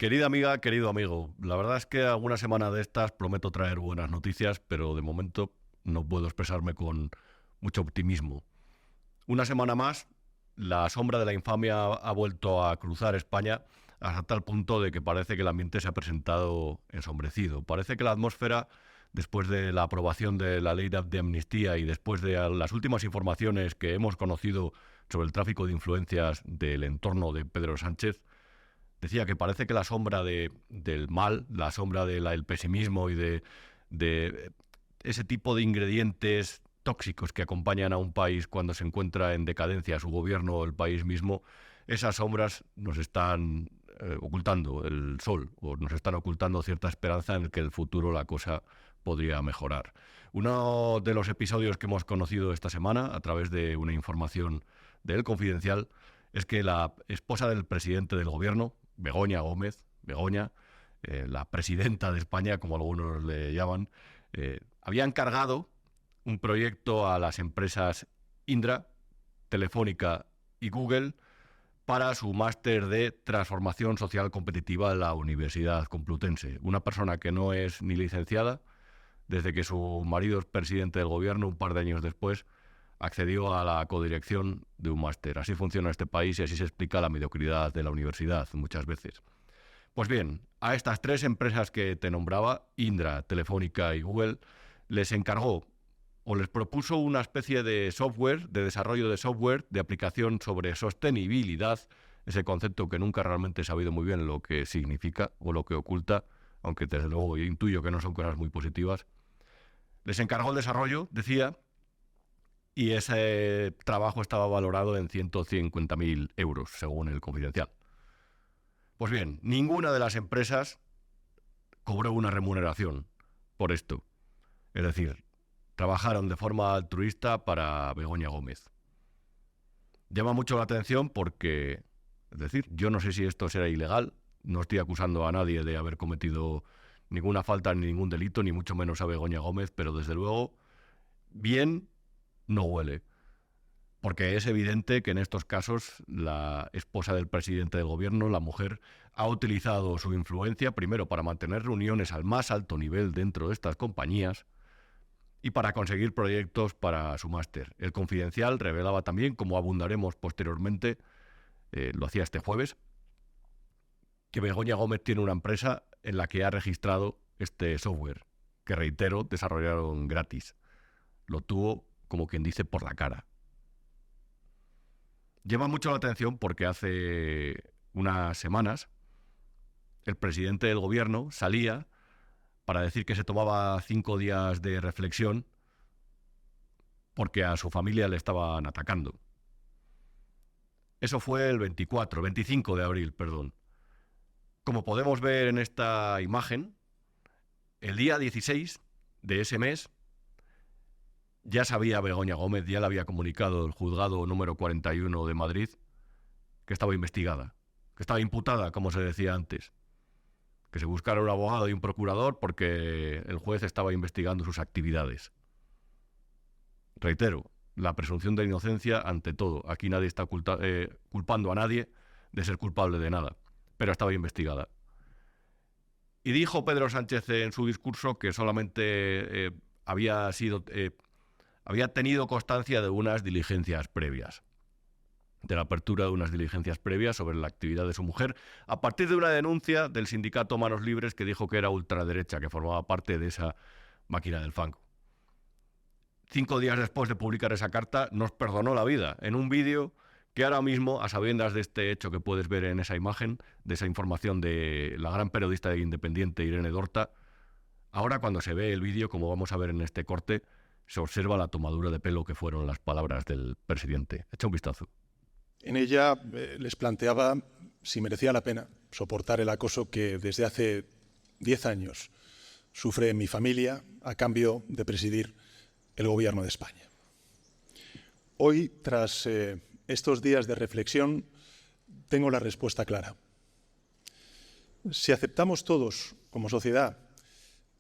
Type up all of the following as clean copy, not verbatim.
Querida amiga, querido amigo, la verdad es que alguna semana de estas prometo traer buenas noticias, pero de momento no puedo expresarme con mucho optimismo. Una semana más, la sombra de la infamia ha vuelto a cruzar España hasta tal punto de que parece que el ambiente se ha presentado ensombrecido. Parece que la atmósfera, después de la aprobación de la ley de amnistía y después de las últimas informaciones que hemos conocido sobre el tráfico de influencias del entorno de Pedro Sánchez, decía que parece que la sombra del mal, la sombra del pesimismo y de ese tipo de ingredientes tóxicos que acompañan a un país cuando se encuentra en decadencia, su gobierno o el país mismo, esas sombras nos están ocultando el sol o nos están ocultando cierta esperanza en que el futuro la cosa podría mejorar. Uno de los episodios que hemos conocido esta semana a través de una información de El Confidencial es que la esposa del presidente del gobierno, Begoña Gómez, Begoña, la presidenta de España, como algunos le llaman, había encargado un proyecto a las empresas Indra, Telefónica y Google para su máster de transformación social competitiva en la Universidad Complutense. Una persona que no es ni licenciada, desde que su marido es presidente del gobierno, un par de años después, accedió a la codirección de un máster. Así funciona este país y así se explica la mediocridad de la universidad muchas veces. Pues bien, a estas tres empresas que te nombraba, Indra, Telefónica y Google, les encargó o les propuso una especie de software, de desarrollo de software, de aplicación sobre sostenibilidad, ese concepto que nunca realmente he sabido muy bien lo que significa o lo que oculta, aunque desde luego yo intuyo que no son cosas muy positivas. Les encargó el desarrollo, decía, y ese trabajo estaba valorado en 150.000 euros, según El Confidencial. Pues bien, ninguna de las empresas cobró una remuneración por esto. Es decir, trabajaron de forma altruista para Begoña Gómez. Llama mucho la atención porque, es decir, yo no sé si esto será ilegal, no estoy acusando a nadie de haber cometido ninguna falta ni ningún delito, ni mucho menos a Begoña Gómez, pero desde luego, bien no huele. Porque es evidente que en estos casos la esposa del presidente del gobierno, la mujer, ha utilizado su influencia primero para mantener reuniones al más alto nivel dentro de estas compañías y para conseguir proyectos para su máster. El Confidencial revelaba también, como abundaremos posteriormente, lo hacía este jueves, que Begoña Gómez tiene una empresa en la que ha registrado este software, que reitero, desarrollaron gratis. Lo tuvo, como quien dice, por la cara. Llama mucho la atención porque hace unas semanas el presidente del gobierno salía para decir que se tomaba 5 días de reflexión porque a su familia le estaban atacando. Eso fue el 25 de abril, perdón. Como podemos ver en esta imagen, el día 16 de ese mes ya sabía Begoña Gómez, ya le había comunicado el juzgado número 41 de Madrid que estaba investigada, que estaba imputada, como se decía antes, que se buscara un abogado y un procurador porque el juez estaba investigando sus actividades. Reitero, la presunción de inocencia ante todo. Aquí nadie está culpando a nadie de ser culpable de nada, pero estaba investigada. Y dijo Pedro Sánchez en su discurso que solamente había tenido constancia de unas diligencias previas, de la apertura de unas diligencias previas sobre la actividad de su mujer, a partir de una denuncia del sindicato Manos Libres que dijo que era ultraderecha, que formaba parte de esa máquina del fango. 5 días después de publicar esa carta, nos perdonó la vida en un vídeo que ahora mismo, a sabiendas de este hecho que puedes ver en esa imagen, de esa información de la gran periodista independiente Irene Dorta, ahora cuando se ve el vídeo, como vamos a ver en este corte, se observa la tomadura de pelo que fueron las palabras del presidente. Echa un vistazo. En ella les planteaba si merecía la pena soportar el acoso que desde hace 10 años sufre mi familia a cambio de presidir el Gobierno de España. Hoy, tras estos días de reflexión, tengo la respuesta clara. Si aceptamos todos, como sociedad,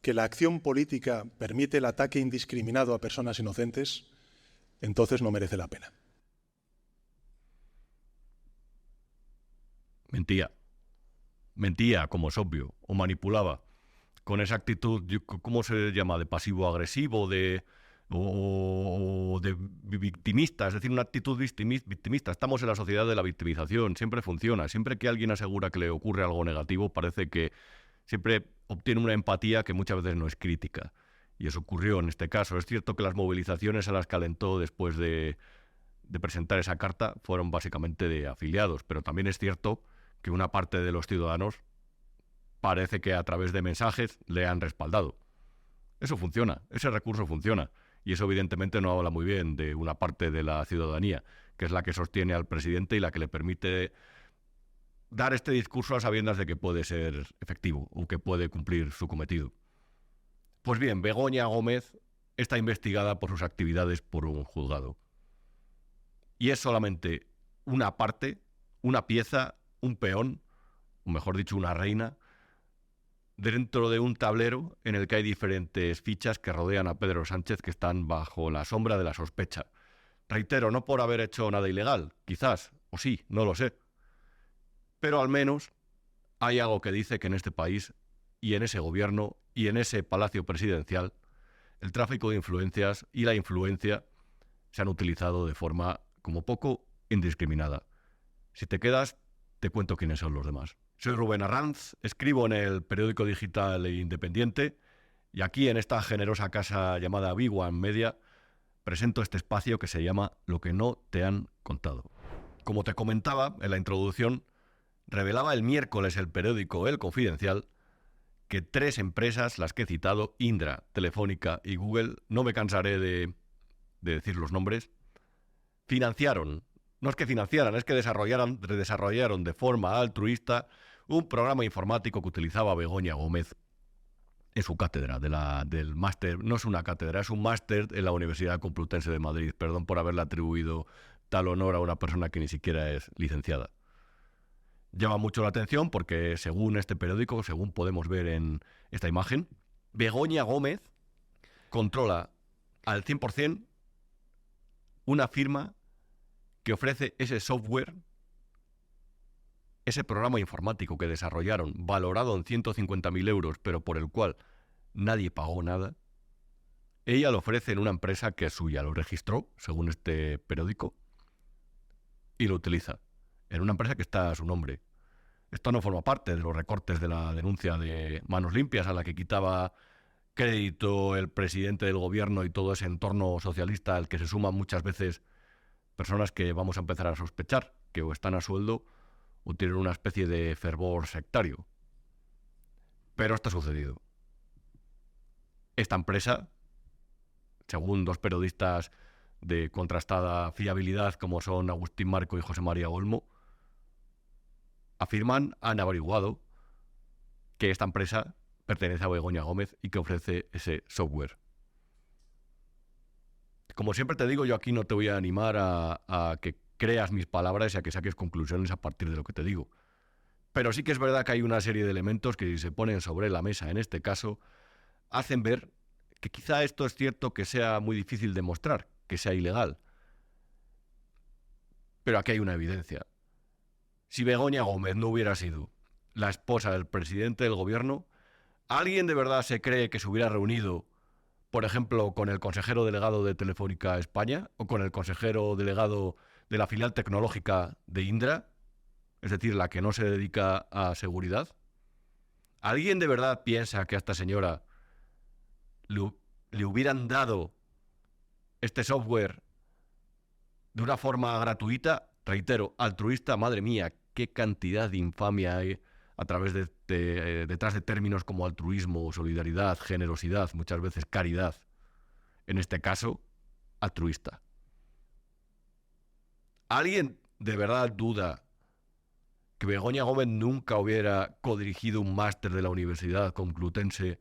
que la acción política permite el ataque indiscriminado a personas inocentes, entonces no merece la pena. Mentía. mentía, como es obvio, o manipulaba con esa actitud, ¿cómo se llama?, de pasivo-agresivo, o de victimista, es decir, una actitud victimista. Estamos en la sociedad de la victimización, siempre funciona. Siempre que alguien asegura que le ocurre algo negativo, parece que siempre obtiene una empatía que muchas veces no es crítica. Y eso ocurrió en este caso. Es cierto que las movilizaciones a las que alentó después de presentar esa carta fueron básicamente de afiliados, pero también es cierto que una parte de los ciudadanos parece que a través de mensajes le han respaldado. Eso funciona, ese recurso funciona. Y eso evidentemente no habla muy bien de una parte de la ciudadanía, que es la que sostiene al presidente y la que le permite dar este discurso a sabiendas de que puede ser efectivo o que puede cumplir su cometido. Pues bien, Begoña Gómez está investigada por sus actividades por un juzgado. Y es solamente una parte, una pieza, un peón, o mejor dicho, una reina, dentro de un tablero en el que hay diferentes fichas que rodean a Pedro Sánchez que están bajo la sombra de la sospecha. Reitero, no por haber hecho nada ilegal, quizás, o sí, no lo sé. Pero al menos hay algo que dice que en este país y en ese gobierno y en ese palacio presidencial el tráfico de influencias y la influencia se han utilizado de forma como poco indiscriminada. Si te quedas, te cuento quiénes son los demás. Soy Rubén Arranz, escribo en el periódico digital e independiente y aquí en esta generosa casa llamada Big One Media presento este espacio que se llama Lo que no te han contado. Como te comentaba en la introducción, revelaba el miércoles el periódico El Confidencial que 3 empresas, las que he citado, Indra, Telefónica y Google, no me cansaré de decir los nombres, financiaron, no es que financiaran, es que desarrollaron de forma altruista un programa informático que utilizaba Begoña Gómez en su cátedra del máster. No es una cátedra, es un máster en la Universidad Complutense de Madrid. Perdón por haberle atribuido tal honor a una persona que ni siquiera es licenciada. Llama mucho la atención porque, según este periódico, según podemos ver en esta imagen, Begoña Gómez controla al 100% una firma que ofrece ese software, ese programa informático que desarrollaron, valorado en 150.000 euros, pero por el cual nadie pagó nada. Ella lo ofrece en una empresa que es suya, lo registró, según este periódico, y lo utiliza en una empresa que está a su nombre. Esto no forma parte de los recortes de la denuncia de Manos Limpias, a la que quitaba crédito el presidente del gobierno y todo ese entorno socialista al que se suman muchas veces personas que vamos a empezar a sospechar que o están a sueldo o tienen una especie de fervor sectario. Pero esto ha sucedido. Esta empresa, según 2 periodistas de contrastada fiabilidad como son Agustín Marco y José María Olmo, han averiguado que esta empresa pertenece a Begoña Gómez y que ofrece ese software. Como siempre te digo, yo aquí no te voy a animar a que creas mis palabras y a que saques conclusiones a partir de lo que te digo. Pero sí que es verdad que hay una serie de elementos que, si se ponen sobre la mesa en este caso, hacen ver que quizá esto es cierto que sea muy difícil demostrar, que sea ilegal. Pero aquí hay una evidencia. Si Begoña Gómez no hubiera sido la esposa del presidente del gobierno, ¿alguien de verdad se cree que se hubiera reunido, por ejemplo, con el consejero delegado de Telefónica España o con el consejero delegado de la filial tecnológica de Indra, es decir, la que no se dedica a seguridad? ¿Alguien de verdad piensa que a esta señora le hubieran dado este software de una forma gratuita? Reitero, altruista. Madre mía, qué cantidad de infamia hay a través detrás de términos como altruismo, solidaridad, generosidad, muchas veces caridad. En este caso, altruista. ¿Alguien de verdad duda que Begoña Gómez nunca hubiera codirigido un máster de la Universidad Complutense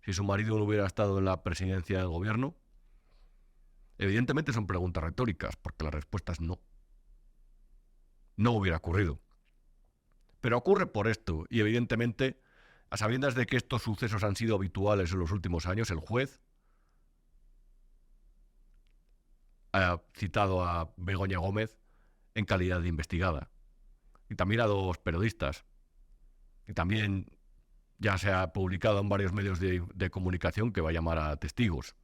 si su marido no hubiera estado en la presidencia del gobierno? Evidentemente son preguntas retóricas, porque la respuesta es no. No hubiera ocurrido. Pero ocurre por esto, y evidentemente, a sabiendas de que estos sucesos han sido habituales en los últimos años, el juez ha citado a Begoña Gómez en calidad de investigada. Y también a 2 periodistas. y también ya se ha publicado en varios medios de comunicación que va a llamar a testigos.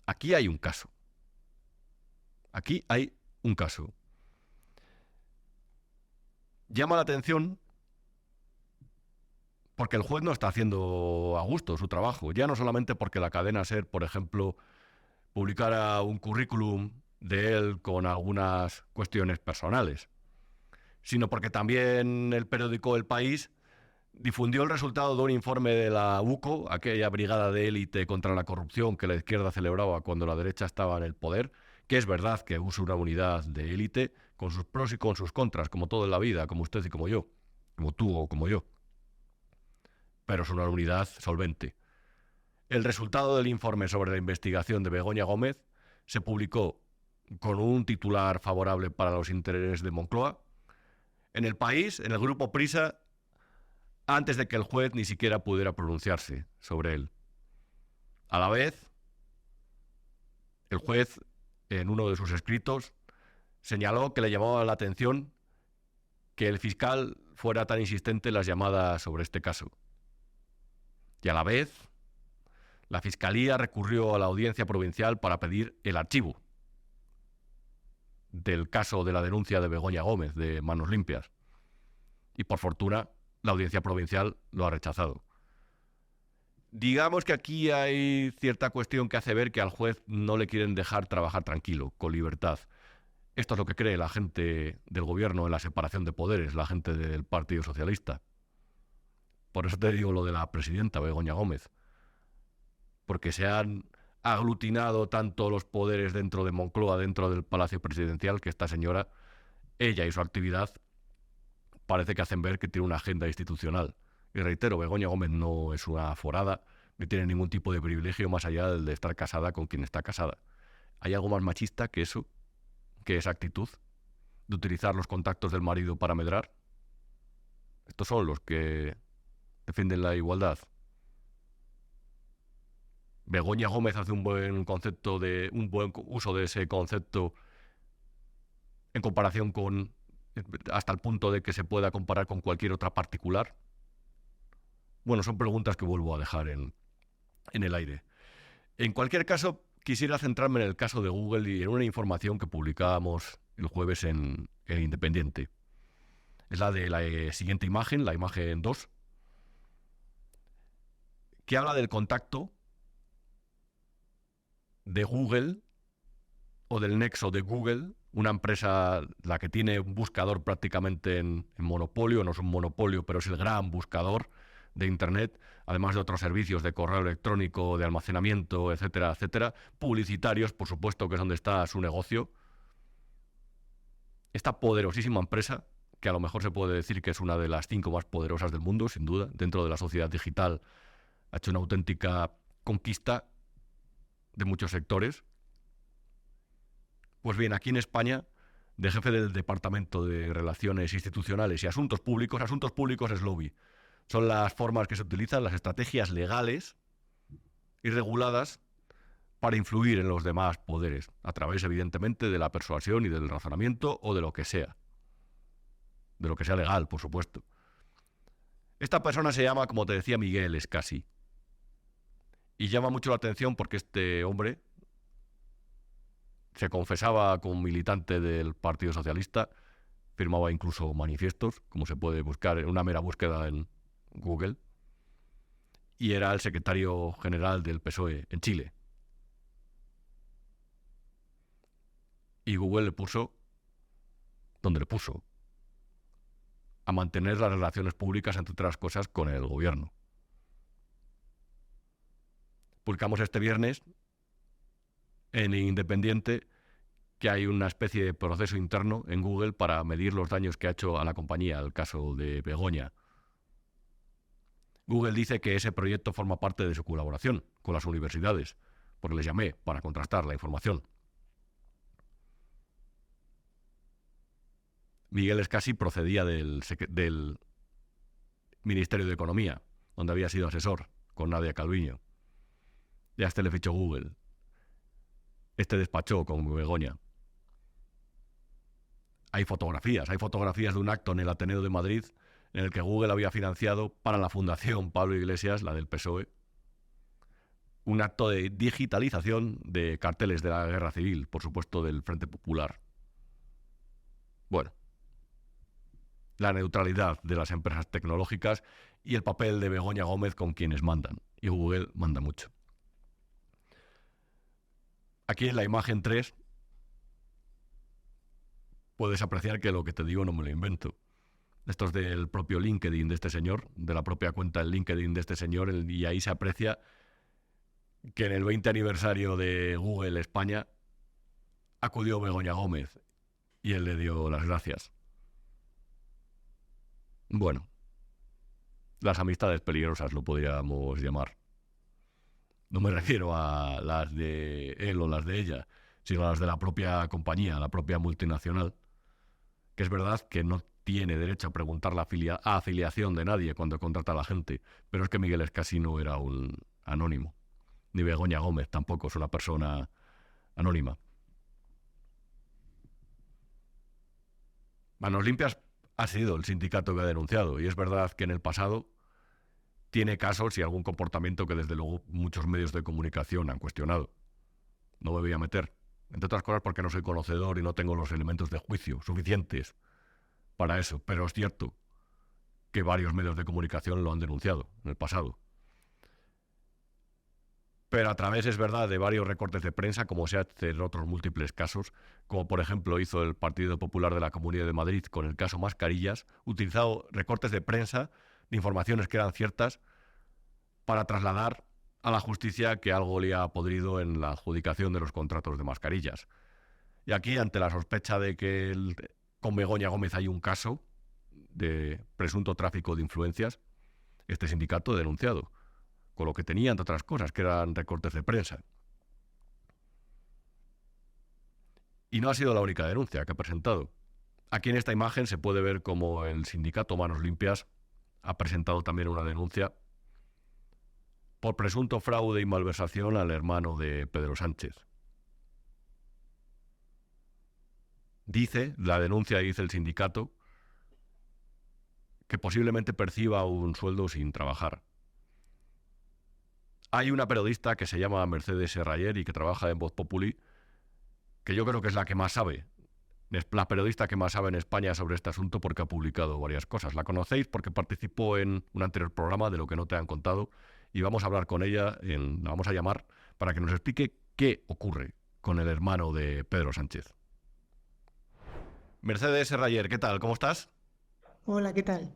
Aquí hay un caso. Aquí hay un caso. Llama la atención porque el juez no está haciendo a gusto su trabajo. Ya no solamente porque la cadena SER, por ejemplo, publicara un currículum de él con algunas cuestiones personales, sino porque también el periódico El País difundió el resultado de un informe de la UCO, aquella brigada de élite contra la corrupción que la izquierda celebraba cuando la derecha estaba en el poder, que es verdad que usa una unidad de élite con sus pros y con sus contras, como todo en la vida, como usted y como yo, como tú o como yo. Pero es una unidad solvente. El resultado del informe sobre la investigación de Begoña Gómez se publicó con un titular favorable para los intereses de Moncloa en El País, en el grupo Prisa, antes de que el juez ni siquiera pudiera pronunciarse sobre él. A la vez, el juez, en uno de sus escritos, señaló que le llamaba la atención que el fiscal fuera tan insistente en las llamadas sobre este caso. Y a la vez, la Fiscalía recurrió a la Audiencia Provincial para pedir el archivo del caso de la denuncia de Begoña Gómez, de Manos Limpias. Y por fortuna, la Audiencia Provincial lo ha rechazado. Digamos que aquí hay cierta cuestión que hace ver que al juez no le quieren dejar trabajar tranquilo, con libertad. Esto es lo que cree la gente del gobierno en la separación de poderes, la gente del Partido Socialista. Por eso te digo lo de la presidenta Begoña Gómez. Porque se han aglutinado tanto los poderes dentro de Moncloa, dentro del Palacio Presidencial, que esta señora, ella y su actividad, parece que hacen ver que tiene una agenda institucional. Y reitero, Begoña Gómez no es una aforada, ni tiene ningún tipo de privilegio más allá del de estar casada con quien está casada. ¿Hay algo más machista que eso? ¿Que esa actitud de utilizar los contactos del marido para medrar? Estos son los que defienden la igualdad. Begoña Gómez hace un buen uso de ese concepto en comparación con, hasta el punto de que se pueda comparar con cualquier otra particular. Bueno, son preguntas que vuelvo a dejar en el aire. En cualquier caso, quisiera centrarme en el caso de Google y en una información que publicábamos el jueves en El Independiente. Es la de la siguiente imagen, la imagen 2, que habla del contacto de Google o del nexo de Google, una empresa la que tiene un buscador prácticamente en monopolio, no es un monopolio, pero es el gran buscador de Internet, además de otros servicios de correo electrónico, de almacenamiento, etcétera, etcétera, publicitarios, por supuesto, que es donde está su negocio. Esta poderosísima empresa, que a lo mejor se puede decir que es una de las 5 más poderosas del mundo, sin duda, dentro de la sociedad digital, ha hecho una auténtica conquista de muchos sectores. Pues bien, aquí en España, de jefe del Departamento de Relaciones Institucionales y Asuntos Públicos es lobby. Son las formas que se utilizan, las estrategias legales y reguladas para influir en los demás poderes, a través, evidentemente, de la persuasión y del razonamiento o de lo que sea. De lo que sea legal, por supuesto. Esta persona se llama, como te decía, Miguel Escasi. Y llama mucho la atención porque este hombre se confesaba como militante del Partido Socialista, firmaba incluso manifiestos, como se puede buscar en una mera búsqueda en Google, y era el secretario general del PSOE en Chile. Y Google le puso donde le puso, a mantener las relaciones públicas, entre otras cosas, con el gobierno. Publicamos este viernes en Independiente que hay una especie de proceso interno en Google para medir los daños que ha hecho a la compañía, el caso de Begoña. Google dice que ese proyecto forma parte de su colaboración con las universidades, porque les llamé para contrastar la información. Miguel Escasi procedía del Ministerio de Economía, donde había sido asesor con Nadia Calviño. Y a este le fichó Google. Este despachó con Begoña. Hay fotografías de un acto en el Ateneo de Madrid en el que Google había financiado para la Fundación Pablo Iglesias, la del PSOE, un acto de digitalización de carteles de la Guerra Civil, por supuesto del Frente Popular. Bueno, la neutralidad de las empresas tecnológicas y el papel de Begoña Gómez con quienes mandan. Y Google manda mucho. Aquí en la imagen 3 puedes apreciar que lo que te digo no me lo invento. Esto es del propio LinkedIn de este señor, de la propia cuenta del LinkedIn de este señor, y ahí se aprecia que en el 20 aniversario de Google España acudió Begoña Gómez y él le dio las gracias. Bueno, las amistades peligrosas lo podríamos llamar. No me refiero a las de él o las de ella, sino a las de la propia compañía, la propia multinacional, que es verdad que no tiene derecho a preguntar la afiliación de nadie cuando contrata a la gente, pero es que Miguel Escasino era un anónimo, ni Begoña Gómez tampoco es una persona anónima. Manos Limpias ha sido el sindicato que ha denunciado, y es verdad que en el pasado tiene casos y algún comportamiento que desde luego muchos medios de comunicación han cuestionado. No me voy a meter, entre otras cosas porque no soy conocedor y no tengo los elementos de juicio suficientes para eso, pero es cierto que varios medios de comunicación lo han denunciado en el pasado. Pero a través, es verdad, de varios recortes de prensa, como se hace en otros múltiples casos, como por ejemplo hizo el Partido Popular de la Comunidad de Madrid con el caso Mascarillas, utilizado recortes de prensa de informaciones que eran ciertas para trasladar a la justicia que algo le ha podrido en la adjudicación de los contratos de mascarillas. Y aquí, ante la sospecha de que con Begoña Gómez hay un caso de presunto tráfico de influencias, este sindicato ha denunciado, con lo que tenía, entre otras cosas, que eran recortes de prensa. Y no ha sido la única denuncia que ha presentado. Aquí en esta imagen se puede ver cómo el sindicato Manos Limpias ha presentado también una denuncia por presunto fraude y malversación al hermano de Pedro Sánchez. Dice la denuncia, dice el sindicato, que posiblemente perciba un sueldo sin trabajar. Hay una periodista que se llama Mercedes Serrayer y que trabaja en Voz Populi, que yo creo que es la que más sabe, la periodista que más sabe en España sobre este asunto porque ha publicado varias cosas. La conocéis porque participó en un anterior programa de Lo que no te han contado y vamos a hablar con ella, la vamos a llamar para que nos explique qué ocurre con el hermano de Pedro Sánchez. Mercedes Serrayer, ¿qué tal? ¿Cómo estás? Hola, ¿qué tal?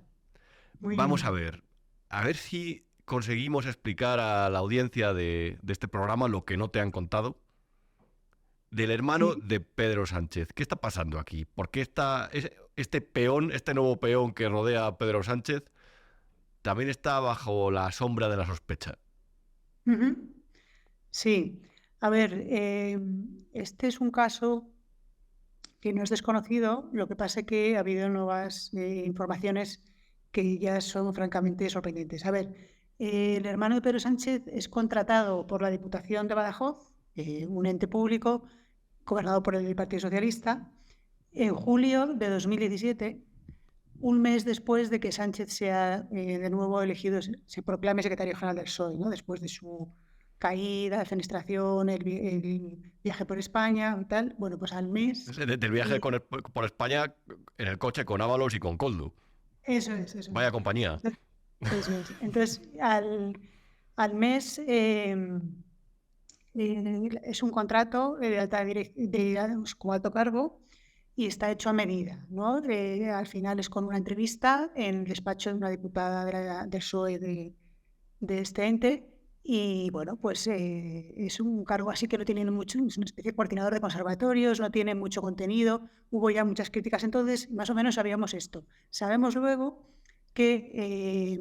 Muy Vamos bien. a ver si conseguimos explicar a la audiencia de este programa lo que no te han contado del hermano Sí, de Pedro Sánchez. ¿Qué está pasando aquí? ¿Por qué este nuevo peón que rodea a Pedro Sánchez también está bajo la sombra de la sospecha? ujú, sí. A ver, este es un caso que no es desconocido, lo que pasa es que ha habido nuevas informaciones que ya son francamente sorprendentes. A ver, el hermano de Pedro Sánchez es contratado por la Diputación de Badajoz, un ente público gobernado por el Partido Socialista, en julio de 2017, un mes después de que Sánchez sea de nuevo elegido, se proclame secretario general del PSOE, ¿no? Después de su caída, defenestración, el viaje por España y tal. Bueno, pues al mes. Del viaje eh, por España en el coche con Ábalos y con Koldo. Eso es, eso Vaya es. compañía. Eso es. Entonces, al mes es un contrato de alta como alto cargo y está hecho a medida, ¿no? Al final es con una entrevista en el despacho de una diputada del PSOE de este ente y bueno, pues es un cargo así que no tiene mucho, es una especie de coordinador de conservatorios, no tiene mucho contenido, hubo ya muchas críticas, entonces más o menos sabíamos esto. Sabemos luego que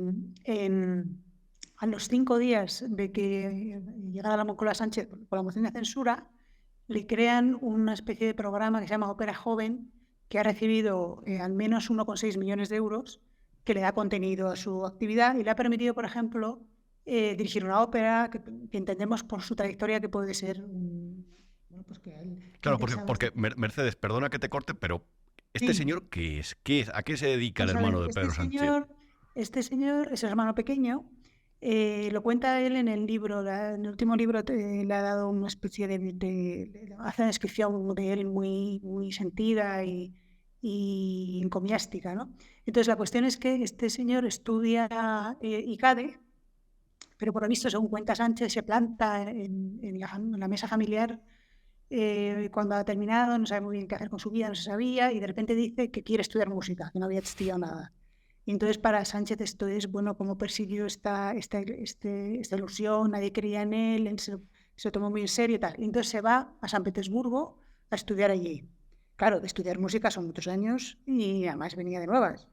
a los 5 días de que llegara la Moncloa Sánchez con la moción de censura, le crean una especie de programa que se llama Ópera Joven, que ha recibido al menos 1,6 millones de euros, que le da contenido a su actividad y le ha permitido, por ejemplo, dirigir una ópera que entendemos por su trayectoria que puede ser bueno, pues que Claro, interesado. porque Mercedes, perdona que te corte, pero ¿este Sí, señor qué es? ¿A qué se dedica el pues a ver, hermano de este Pedro Sánchez? señor este señor es el hermano pequeño. Lo cuenta él en el libro, en el último libro le ha dado una especie hace una descripción de él muy sentida y encomiástica, ¿no? Entonces la cuestión es que este señor estudia ICADE, pero por lo visto, según cuenta Sánchez, se planta en la mesa familiar cuando ha terminado, no sabe muy bien qué hacer con su vida, no se sabía, y de repente dice que quiere estudiar música, que no había estudiado nada. Y entonces para Sánchez esto es, bueno, cómo persiguió esta ilusión, nadie creía en él se lo tomó muy en serio y tal. Y entonces se va a San Petersburgo a estudiar allí. Claro, de estudiar música son muchos años y además venía de nuevas.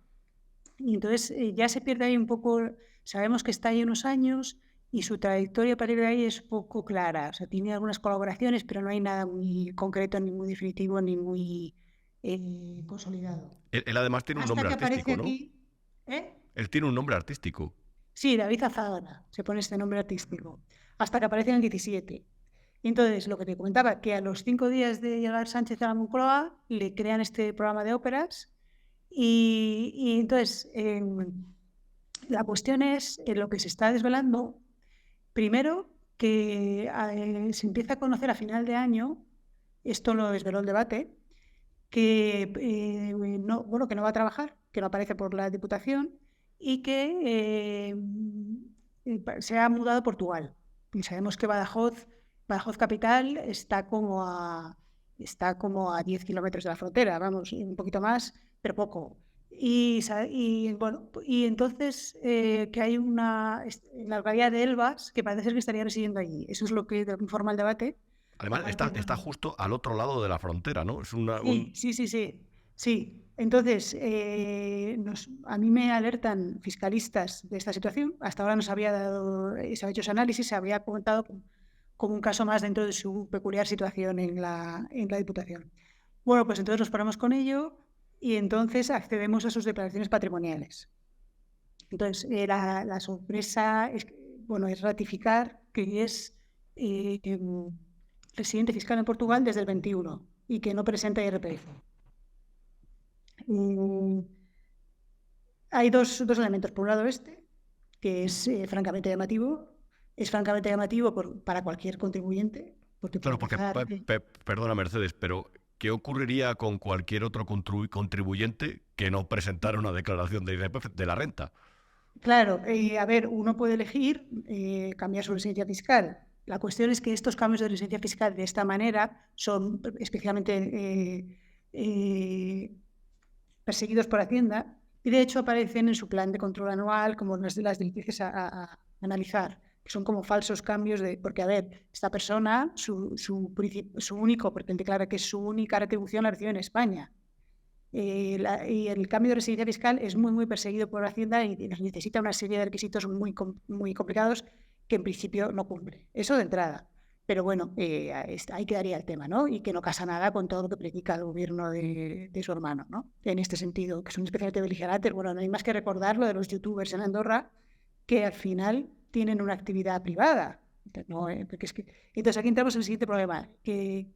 Y entonces ya se pierde ahí un poco, sabemos que está ahí unos años y su trayectoria a partir de ahí es poco clara. O sea, tiene algunas colaboraciones, pero no hay nada muy concreto, ni muy definitivo, ni muy consolidado. Él además tiene un Hasta nombre que aparece artístico, ¿no? aquí... Él tiene un nombre artístico. Sí, David Azahara, se pone este nombre artístico, hasta que aparece en el 17. Y entonces, lo que te comentaba, que a los 5 días de llegar Sánchez a la Moncloa, le crean este programa de óperas y entonces la cuestión es lo que se está desvelando. Primero, que se empieza a conocer a final de año, esto lo desveló el debate, que que no va a trabajar, que no aparece por la Diputación y que se ha mudado a Portugal. Y sabemos que Badajoz capital está como a 10 kilómetros de la frontera, vamos, un poquito más, pero poco. Y entonces que hay en la localidad de Elvas que parece ser que estaría residiendo allí. Eso es lo que informa el debate. Además, está justo al otro lado de la frontera, ¿no? Es Sí. Entonces, a mí me alertan fiscalistas de esta situación. Hasta ahora no se había hecho ese análisis, se había comentado como un caso más dentro de su peculiar situación en la Diputación. Bueno, pues entonces nos paramos con ello y entonces accedemos a sus declaraciones patrimoniales. Entonces, la sorpresa es ratificar que es residente fiscal en Portugal desde el 21 y que no presenta IRPF. Hay dos elementos. Por un lado que es francamente llamativo. Es francamente llamativo para cualquier contribuyente. Claro, porque, perdona Mercedes, pero ¿qué ocurriría con cualquier otro contribuyente que no presentara una declaración de IRPF de la renta? Claro, a ver, uno puede elegir cambiar su residencia fiscal. La cuestión es que estos cambios de residencia fiscal de esta manera son especialmente perseguidos por Hacienda y de hecho aparecen en su plan de control anual como unas de las directrices a analizar, que son como falsos cambios porque a ver, esta persona, su único, porque él declara que es su única retribución la recibe en España. Y el cambio de residencia fiscal es muy perseguido por Hacienda y necesita una serie de requisitos muy complicados que en principio no cumple. Eso de entrada. Pero bueno, ahí quedaría el tema, ¿no? Y que no casa nada con todo lo que predica el gobierno de su hermano, ¿no? En este sentido, que son especialmente beligerantes. Bueno, no hay más que recordar lo de los youtubers en Andorra, que al final tienen una actividad privada. Entonces aquí entramos en el siguiente problema, que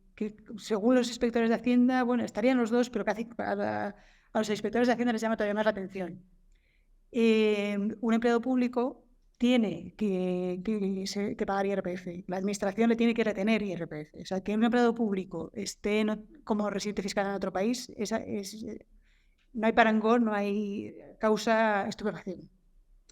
según los inspectores de Hacienda, bueno, estarían los dos, pero casi a los inspectores de Hacienda les llama todavía más la atención. Un empleado público tiene que pagar IRPF. La administración le tiene que retener IRPF. O sea, que un empleado público esté como residente fiscal en otro país, no hay parangón, no hay causa estupefacción.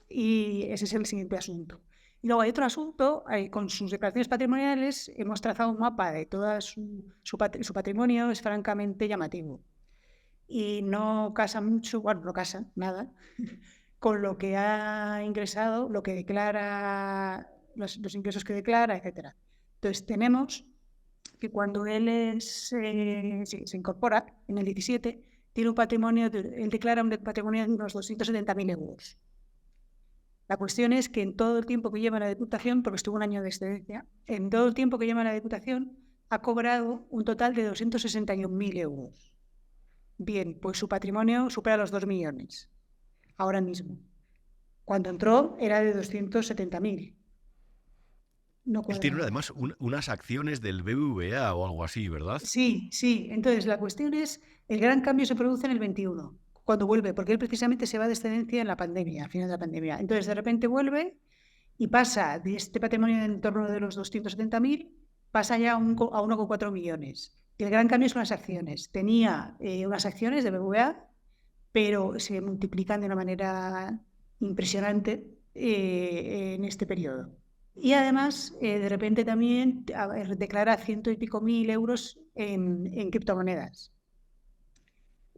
Y ese es el siguiente asunto. Y luego hay otro asunto, con sus declaraciones patrimoniales hemos trazado un mapa de todo su patrimonio, es francamente llamativo. Y no casa mucho, bueno, no casa nada, con lo que ha ingresado, lo que declara, los ingresos que declara, etc. Entonces tenemos que cuando él se incorpora en el 17, tiene un patrimonio, él declara un patrimonio de unos 270.000 euros. La cuestión es que en todo el tiempo que lleva en la Diputación, porque estuvo un año de excedencia, en todo el tiempo que lleva en la Diputación ha cobrado un total de 261.000 euros. Bien, pues su patrimonio supera los 2 millones, ahora mismo. Cuando entró era de 270.000. No él tiene además unas acciones del BBVA o algo así, ¿verdad? Sí. Entonces la cuestión es, el gran cambio se produce en el 21. cuando vuelve, porque él precisamente se va de excedencia en la pandemia, al final de la pandemia. Entonces, de repente vuelve y pasa de este patrimonio en torno de los 270.000, pasa ya a 1,4 millones. Y el gran cambio son las acciones. Tenía unas acciones de BBVA, pero se multiplican de una manera impresionante en este periodo. Y además, de repente también declara 100 y pico mil euros en criptomonedas.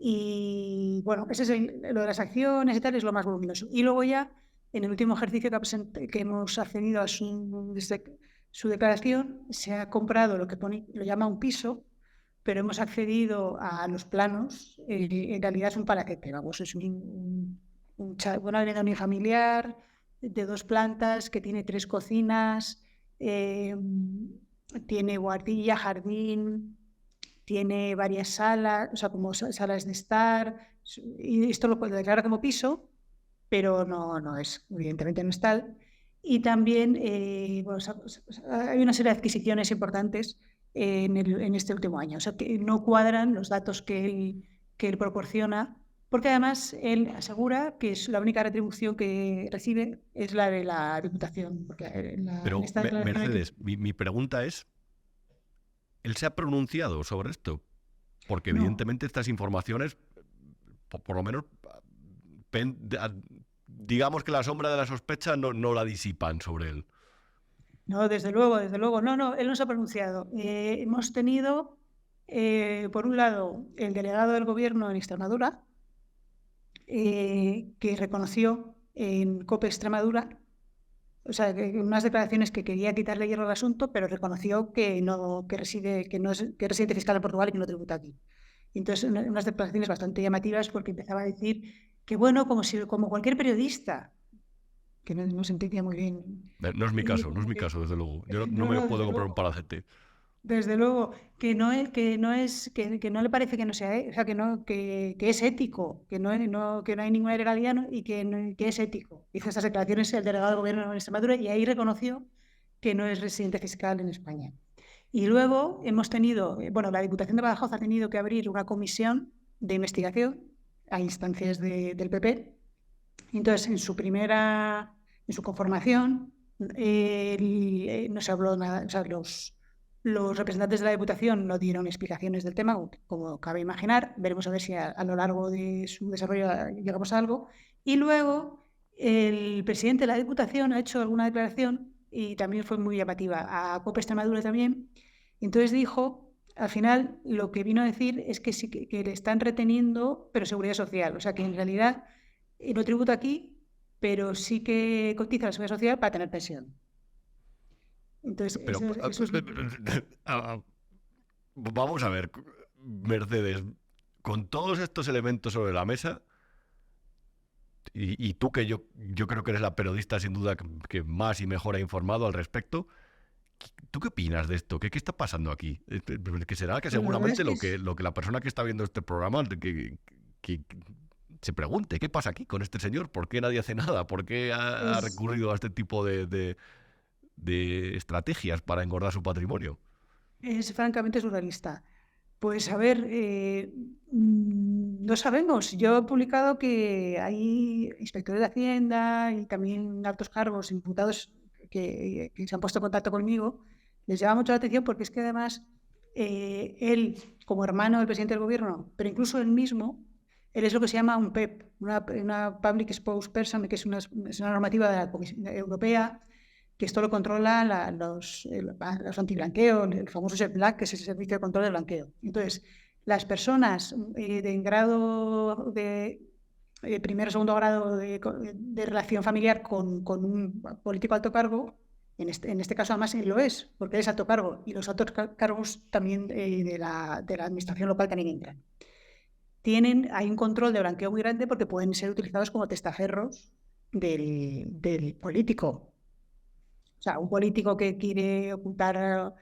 Y bueno, ese es lo de las acciones y tal, es lo más voluminoso. Y luego ya, en el último ejercicio que hemos accedido a su declaración, se ha comprado lo que lo llama un piso, pero hemos accedido a los planos. En realidad es un palacete, vamos, es una vivienda unifamiliar de 2 plantas que tiene 3 cocinas, tiene guardilla, jardín, tiene varias salas, o sea, como salas de estar, y esto lo declara como piso, pero no es, evidentemente no es tal. Y también bueno, hay una serie de adquisiciones importantes en este último año, o sea, que no cuadran los datos que él proporciona, porque además él asegura que es la única retribución que recibe es la de la Diputación. Porque Pero, Mercedes, mi pregunta es, ¿él se ha pronunciado sobre esto? Porque evidentemente estas informaciones, por lo menos, digamos que la sombra de la sospecha no la disipan sobre él. No, desde luego. No, él no se ha pronunciado. Hemos tenido, por un lado, el delegado del gobierno en Extremadura, que reconoció en COPE Extremadura, o sea, unas declaraciones que quería quitarle hierro al asunto, pero reconoció que es residente fiscal en Portugal y que no tributa aquí. Y entonces, unas declaraciones bastante llamativas, porque empezaba a decir que, bueno, como cualquier periodista, que no se entendía muy bien. No es mi caso, desde luego. Yo no me puedo comprar un palacete. Desde luego, que no le parece que no sea, o sea, que es ético, que no hay ninguna ilegalidad, ¿no? Y que es ético. Hizo estas declaraciones el delegado del gobierno en Extremadura y ahí reconoció que no es residente fiscal en España. Y luego hemos tenido, la Diputación de Badajoz ha tenido que abrir una comisión de investigación a instancias del PP. Entonces, en su conformación, no se habló nada, o sea, los representantes de la Diputación no dieron explicaciones del tema, como cabe imaginar. Veremos a ver si a lo largo de su desarrollo llegamos a algo. Y luego el presidente de la Diputación ha hecho alguna declaración y también fue muy llamativa, a COPE Extremadura también. Entonces dijo, al final, lo que vino a decir es que sí que le están reteniendo, pero seguridad social. O sea, que en realidad no tributa aquí, pero sí que cotiza la seguridad social para tener pensión. Entonces, pero, vamos a ver, Mercedes, con todos estos elementos sobre la mesa, y tú que yo creo que eres la periodista sin duda que más y mejor ha informado al respecto, ¿tú qué opinas de esto? ¿Qué está pasando aquí? Que será que seguramente lo que la persona que está viendo este programa que se pregunte, ¿qué pasa aquí con este señor? ¿Por qué nadie hace nada? ¿Por qué ha recurrido a este tipo de estrategias para engordar su patrimonio? Es francamente surrealista. Pues a ver, no sabemos. Yo he publicado que hay inspectores de Hacienda y también altos cargos, imputados que se han puesto en contacto conmigo. Les llama mucho la atención porque es que además él, como hermano del presidente del gobierno, pero incluso él mismo, él es lo que se llama un PEP, una Public Spokesperson, que es una normativa de la Comisión Europea, que esto lo controlan los antiblanqueo, el famoso SEPBLAC, que es el Servicio de Control de Blanqueo. Entonces, las personas en grado de primero o segundo grado de relación familiar con un político alto cargo, en este caso además lo es, porque es alto cargo, y los altos cargos también de la administración local también entran. Hay un control de blanqueo muy grande porque pueden ser utilizados como testaferros del político. O sea, un político que quiere ocultar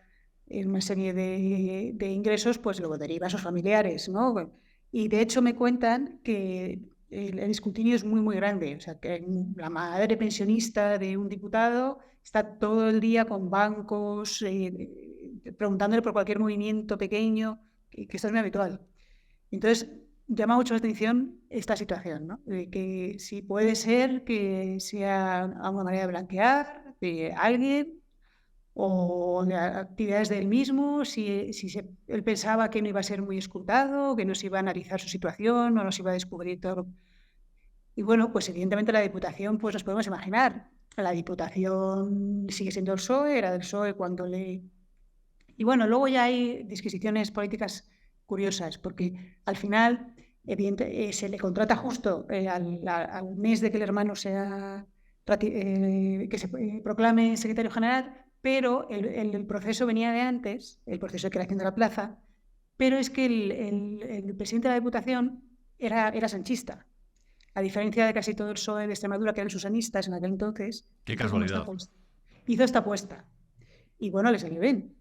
una serie de ingresos, pues luego deriva a sus familiares, ¿no? Y de hecho me cuentan que el escrutinio es muy, muy grande. O sea, que la madre pensionista de un diputado está todo el día con bancos, preguntándole por cualquier movimiento pequeño, que esto es muy habitual. Entonces, llama mucho la atención esta situación, ¿no? De que si puede ser que sea alguna manera de blanquear de alguien o de actividades del mismo, si él pensaba que no iba a ser muy escrutado, que no se iba a analizar su situación o no se iba a descubrir todo. Y bueno, pues evidentemente la Diputación, pues nos podemos imaginar, la Diputación sigue siendo el PSOE, era del PSOE cuando le... Y bueno, luego ya hay disquisiciones políticas curiosas, porque al final se le contrata justo al mes de que el hermano sea que se proclame secretario general, pero el proceso venía de antes, el proceso de creación de la plaza, pero es que el presidente de la Diputación era sanchista, a diferencia de casi todo el PSOE de Extremadura, que eran susanistas en aquel entonces. Qué casualidad. Hizo esta apuesta. Y bueno, le salió bien.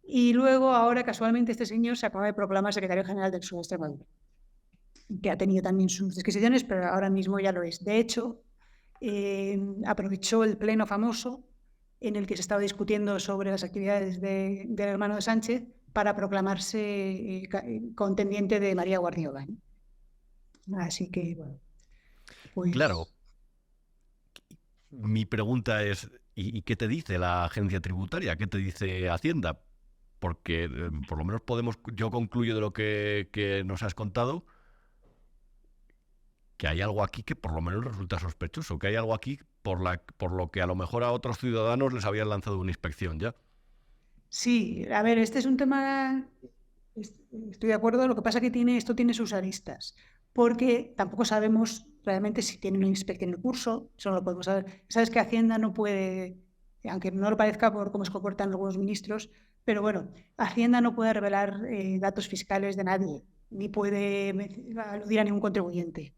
Y luego, ahora, casualmente, este señor se acaba de proclamar secretario general del PSOE de Extremadura, que ha tenido también sus disquisiciones, pero ahora mismo ya lo es. De hecho, aprovechó el pleno famoso en el que se estaba discutiendo sobre las actividades del hermano de Sánchez para proclamarse contendiente de María Guardiola, ¿no? Así que, bueno, pues... Claro. Mi pregunta es, ¿y qué te dice la agencia tributaria? ¿Qué te dice Hacienda? Porque por lo menos yo concluyo de lo que nos has contado, que hay algo aquí que por lo menos resulta sospechoso, que hay algo aquí por lo que a lo mejor a otros ciudadanos les habían lanzado una inspección ya. Sí, a ver, este es un tema, estoy de acuerdo, lo que pasa es que esto tiene sus aristas, porque tampoco sabemos realmente si tiene una inspección en curso, eso no lo podemos saber. Sabes que Hacienda no puede, aunque no lo parezca por cómo se comportan algunos ministros, pero bueno, Hacienda no puede revelar datos fiscales de nadie, ni puede aludir a ningún contribuyente.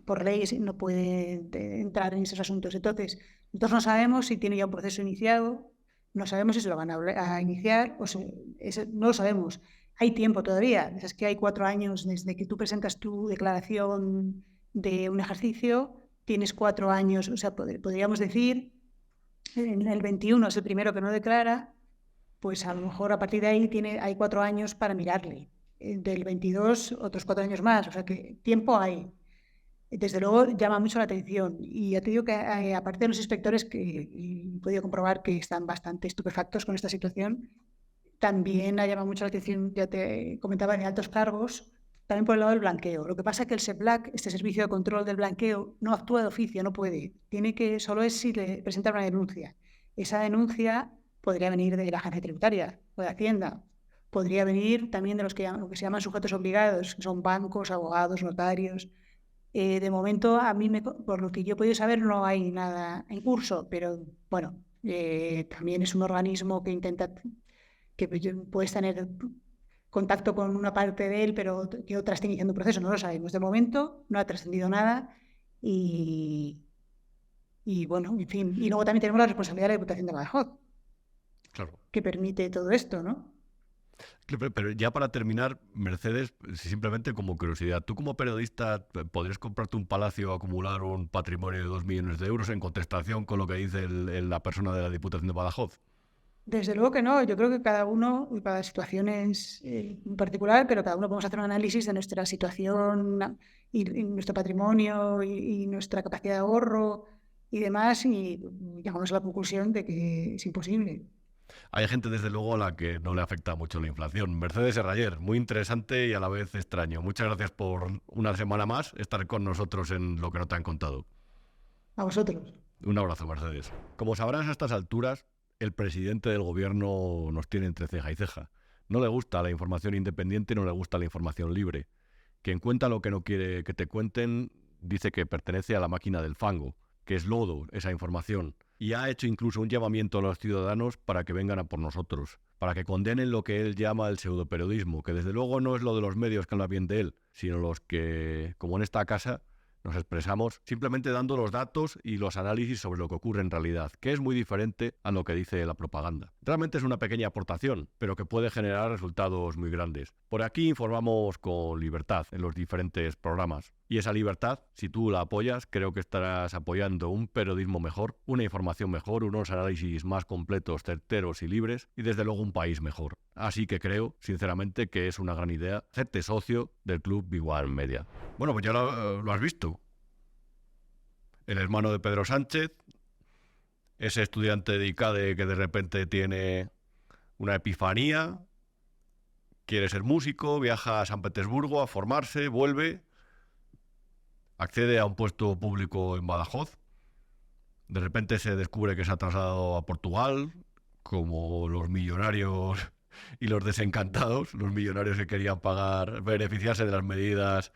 Por ley no puede entrar en esos asuntos. Entonces, nosotros no sabemos si tiene ya un proceso iniciado, no sabemos si se lo van a iniciar, no lo sabemos. Hay tiempo todavía, es que hay 4 años desde que tú presentas tu declaración de un ejercicio, tienes 4 años, o sea, podríamos decir, en el 21 es el primero que no declara, pues a lo mejor a partir de ahí hay 4 años para mirarle. Del 22, otros 4 años más, o sea que tiempo hay. Desde luego llama mucho la atención y ya te digo que aparte de los inspectores que he podido comprobar que están bastante estupefactos con esta situación, también ha llamado mucho la atención, ya te comentaba, de altos cargos, también por el lado del blanqueo. Lo que pasa es que el SEBLAC, este servicio de control del blanqueo, no actúa de oficio, no puede. Solo es si le presenta una denuncia. Esa denuncia podría venir de la agencia tributaria o de Hacienda. Podría venir también de lo que se llaman sujetos obligados, que son bancos, abogados, notarios. De momento, por lo que yo he podido saber, no hay nada en curso, pero bueno, también es un organismo que intenta, que puedes tener contacto con una parte de él, pero que otra está iniciando un proceso, no lo sabemos. De momento no ha trascendido nada y bueno, en fin. Y luego también tenemos la responsabilidad de la Diputación de Badajoz, Claro. que permite todo esto, ¿no? Pero ya para terminar, Mercedes, simplemente como curiosidad, ¿tú como periodista podrías comprarte un palacio o acumular un patrimonio de 2 millones de euros en contestación con lo que dice la persona de la Diputación de Badajoz? Desde luego que no, yo creo que cada uno, y cada situación es en particular, pero cada uno podemos hacer un análisis de nuestra situación y nuestro patrimonio y nuestra capacidad de ahorro y demás, y llegamos a la conclusión de que es imposible. Hay gente, desde luego, a la que no le afecta mucho la inflación. Mercedes Serraller, muy interesante y a la vez extraño. Muchas gracias por una semana más estar con nosotros en Lo que no te han contado. A vosotros. Un abrazo, Mercedes. Como sabrás a estas alturas, el presidente del gobierno nos tiene entre ceja y ceja. No le gusta la información independiente, no le gusta la información libre. Quien cuenta lo que no quiere que te cuenten dice que pertenece a la máquina del fango, que es lodo esa información. Y ha hecho incluso un llamamiento a los ciudadanos para que vengan a por nosotros, para que condenen lo que él llama el pseudoperiodismo, que desde luego no es lo de los medios que hablan bien de él, sino los que, como en esta casa, nos expresamos simplemente dando los datos y los análisis sobre lo que ocurre en realidad, que es muy diferente a lo que dice la propaganda. Realmente es una pequeña aportación, pero que puede generar resultados muy grandes. Por aquí informamos con libertad en los diferentes programas. Y esa libertad, si tú la apoyas, creo que estarás apoyando un periodismo mejor, una información mejor, unos análisis más completos, certeros y libres, y desde luego un país mejor. Así que creo, sinceramente, que es una gran idea hacerte socio del Club Big One Media. Bueno, pues ya lo has visto. El hermano de Pedro Sánchez, ese estudiante de ICADE que de repente tiene una epifanía, quiere ser músico, viaja a San Petersburgo a formarse, vuelve, accede a un puesto público en Badajoz, de repente se descubre que se ha trasladado a Portugal, como los millonarios y los desencantados, los millonarios que querían beneficiarse de las medidas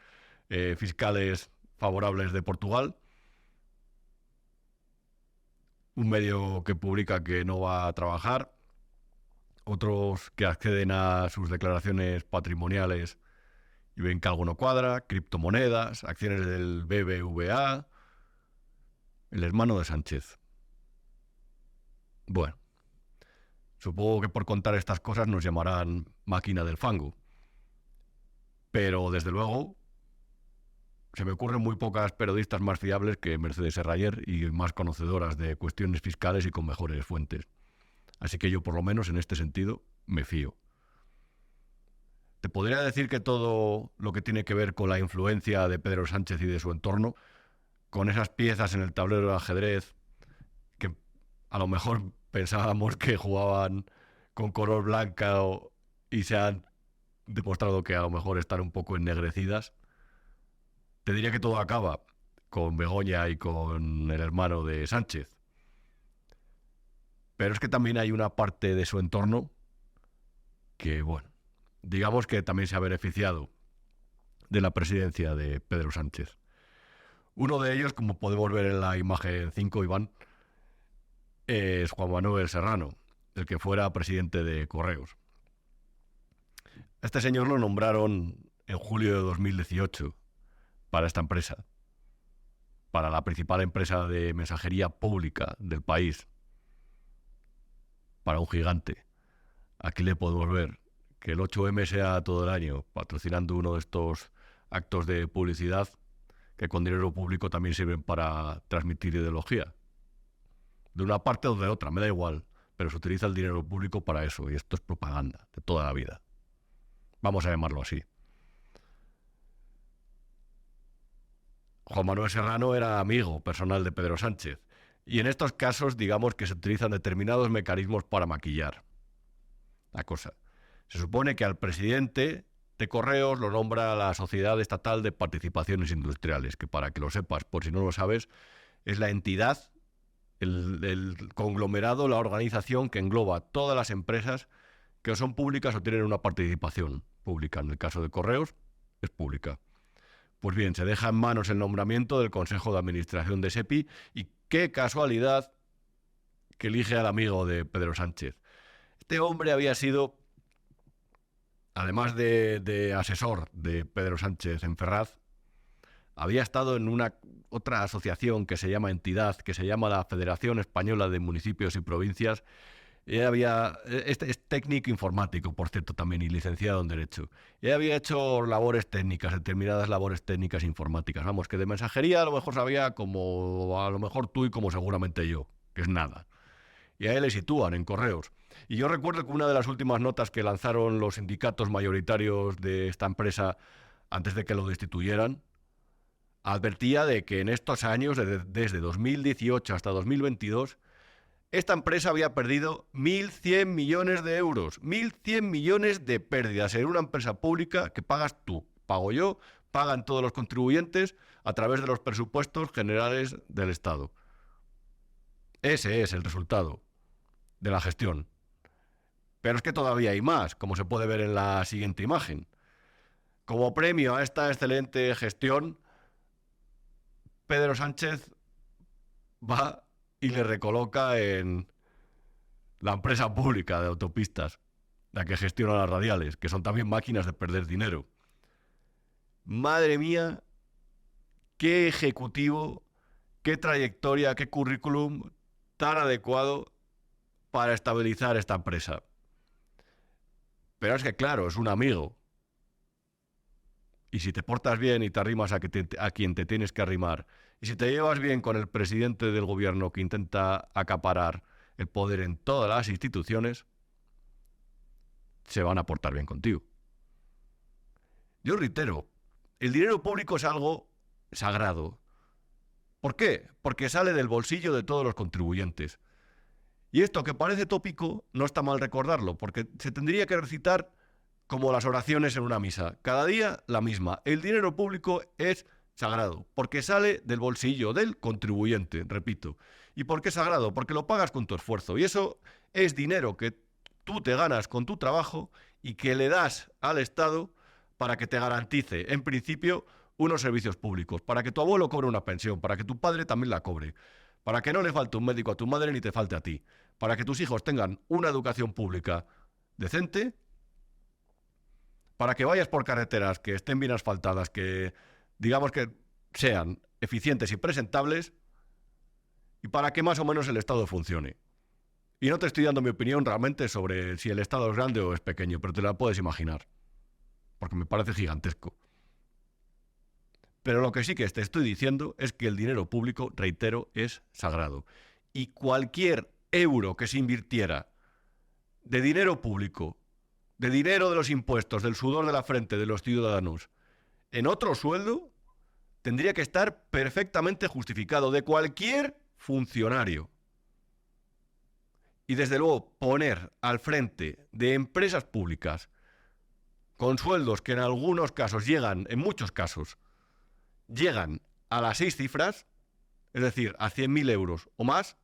fiscales favorables de Portugal. Un medio que publica que no va a trabajar, otros que acceden a sus declaraciones patrimoniales y ven que algo no cuadra, criptomonedas, acciones del BBVA, el hermano de Sánchez. Bueno, supongo que por contar estas cosas nos llamarán máquina del fango, pero desde luego se me ocurren muy pocas periodistas más fiables que Mercedes Serrayer y más conocedoras de cuestiones fiscales y con mejores fuentes. Así que yo, por lo menos en este sentido, me fío. Te podría decir que todo lo que tiene que ver con la influencia de Pedro Sánchez y de su entorno, con esas piezas en el tablero de ajedrez que a lo mejor pensábamos que jugaban con color blanca y se han demostrado que a lo mejor están un poco ennegrecidas, te diría que todo acaba con Begoña y con el hermano de Sánchez. Pero es que también hay una parte de su entorno que, bueno, digamos que también se ha beneficiado de la presidencia de Pedro Sánchez. Uno de ellos, como podemos ver en la imagen 5, Iván, es Juan Manuel Serrano, el que fuera presidente de Correos. Este señor lo nombraron en julio de 2018 para esta empresa, para la principal empresa de mensajería pública del país, para un gigante. Aquí le podemos ver que el 8M sea todo el año patrocinando uno de estos actos de publicidad que con dinero público también sirven para transmitir ideología. De una parte o de otra, me da igual, pero se utiliza el dinero público para eso, y esto es propaganda de toda la vida. Vamos a llamarlo así. Juan Manuel Serrano era amigo personal de Pedro Sánchez, y en estos casos digamos que se utilizan determinados mecanismos para maquillar la cosa. Se supone que al presidente de Correos lo nombra la Sociedad Estatal de Participaciones Industriales, que para que lo sepas, por si no lo sabes, es la entidad, el conglomerado, la organización que engloba todas las empresas que o son públicas o tienen una participación pública. En el caso de Correos, es pública. Pues bien, se deja en manos el nombramiento del Consejo de Administración de SEPI y qué casualidad que elige al amigo de Pedro Sánchez. Este hombre había sido, además de asesor de Pedro Sánchez en Ferraz, había estado en una otra asociación que se llama entidad, que se llama la Federación Española de Municipios y Provincias. Este es técnico informático, por cierto, también, y licenciado en Derecho. Él había hecho labores técnicas, determinadas labores técnicas informáticas. Vamos, que de mensajería a lo mejor sabía como a lo mejor tú y como seguramente yo, que es nada. Y a él le sitúan en Correos. Y yo recuerdo que una de las últimas notas que lanzaron los sindicatos mayoritarios de esta empresa antes de que lo destituyeran, advertía de que en estos años, desde 2018 hasta 2022, esta empresa había perdido 1.100 millones de euros. 1.100 millones de pérdidas en una empresa pública que pagas tú, pago yo, pagan todos los contribuyentes a través de los presupuestos generales del Estado. Ese es el resultado de la gestión. Pero es que todavía hay más, como se puede ver en la siguiente imagen. Como premio a esta excelente gestión, Pedro Sánchez va y le recoloca en la empresa pública de autopistas, la que gestiona las radiales, que son también máquinas de perder dinero. Madre mía, qué ejecutivo, qué trayectoria, qué currículum tan adecuado para estabilizar esta empresa. Pero es que, claro, es un amigo. Y si te portas bien y te arrimas a quien te tienes que arrimar, y si te llevas bien con el presidente del gobierno que intenta acaparar el poder en todas las instituciones, se van a portar bien contigo. Yo reitero, el dinero público es algo sagrado. ¿Por qué? Porque sale del bolsillo de todos los contribuyentes. Y esto que parece tópico, no está mal recordarlo, porque se tendría que recitar como las oraciones en una misa. Cada día la misma. El dinero público es sagrado, porque sale del bolsillo del contribuyente, repito. ¿Y por qué es sagrado? Porque lo pagas con tu esfuerzo. Y eso es dinero que tú te ganas con tu trabajo y que le das al Estado para que te garantice, en principio, unos servicios públicos, para que tu abuelo cobre una pensión, para que tu padre también la cobre, para que no le falte un médico a tu madre ni te falte a ti, para que tus hijos tengan una educación pública decente, para que vayas por carreteras que estén bien asfaltadas, que digamos que sean eficientes y presentables, y para que más o menos el Estado funcione. Y no te estoy dando mi opinión realmente sobre si el Estado es grande o es pequeño, pero te la puedes imaginar, porque me parece gigantesco. Pero lo que sí que te estoy diciendo es que el dinero público, reitero, es sagrado. Y cualquier euro que se invirtiera de dinero público, de dinero de los impuestos, del sudor de la frente de los ciudadanos, en otro sueldo, tendría que estar perfectamente justificado de cualquier funcionario. Y desde luego poner al frente de empresas públicas con sueldos que en algunos casos llegan, en muchos casos, llegan a las 6 cifras, es decir, a 100.000 euros o más,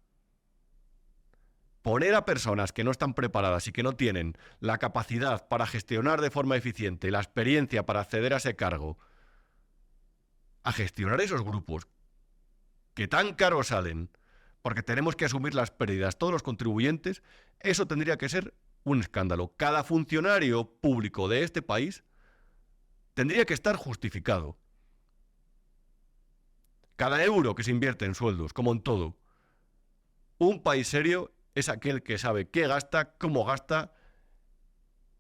poner a personas que no están preparadas y que no tienen la capacidad para gestionar de forma eficiente y la experiencia para acceder a ese cargo, a gestionar esos grupos que tan caros salen, porque tenemos que asumir las pérdidas todos los contribuyentes, eso tendría que ser un escándalo. Cada funcionario público de este país tendría que estar justificado. Cada euro que se invierte en sueldos, como en todo. Un país serio es aquel que sabe qué gasta, cómo gasta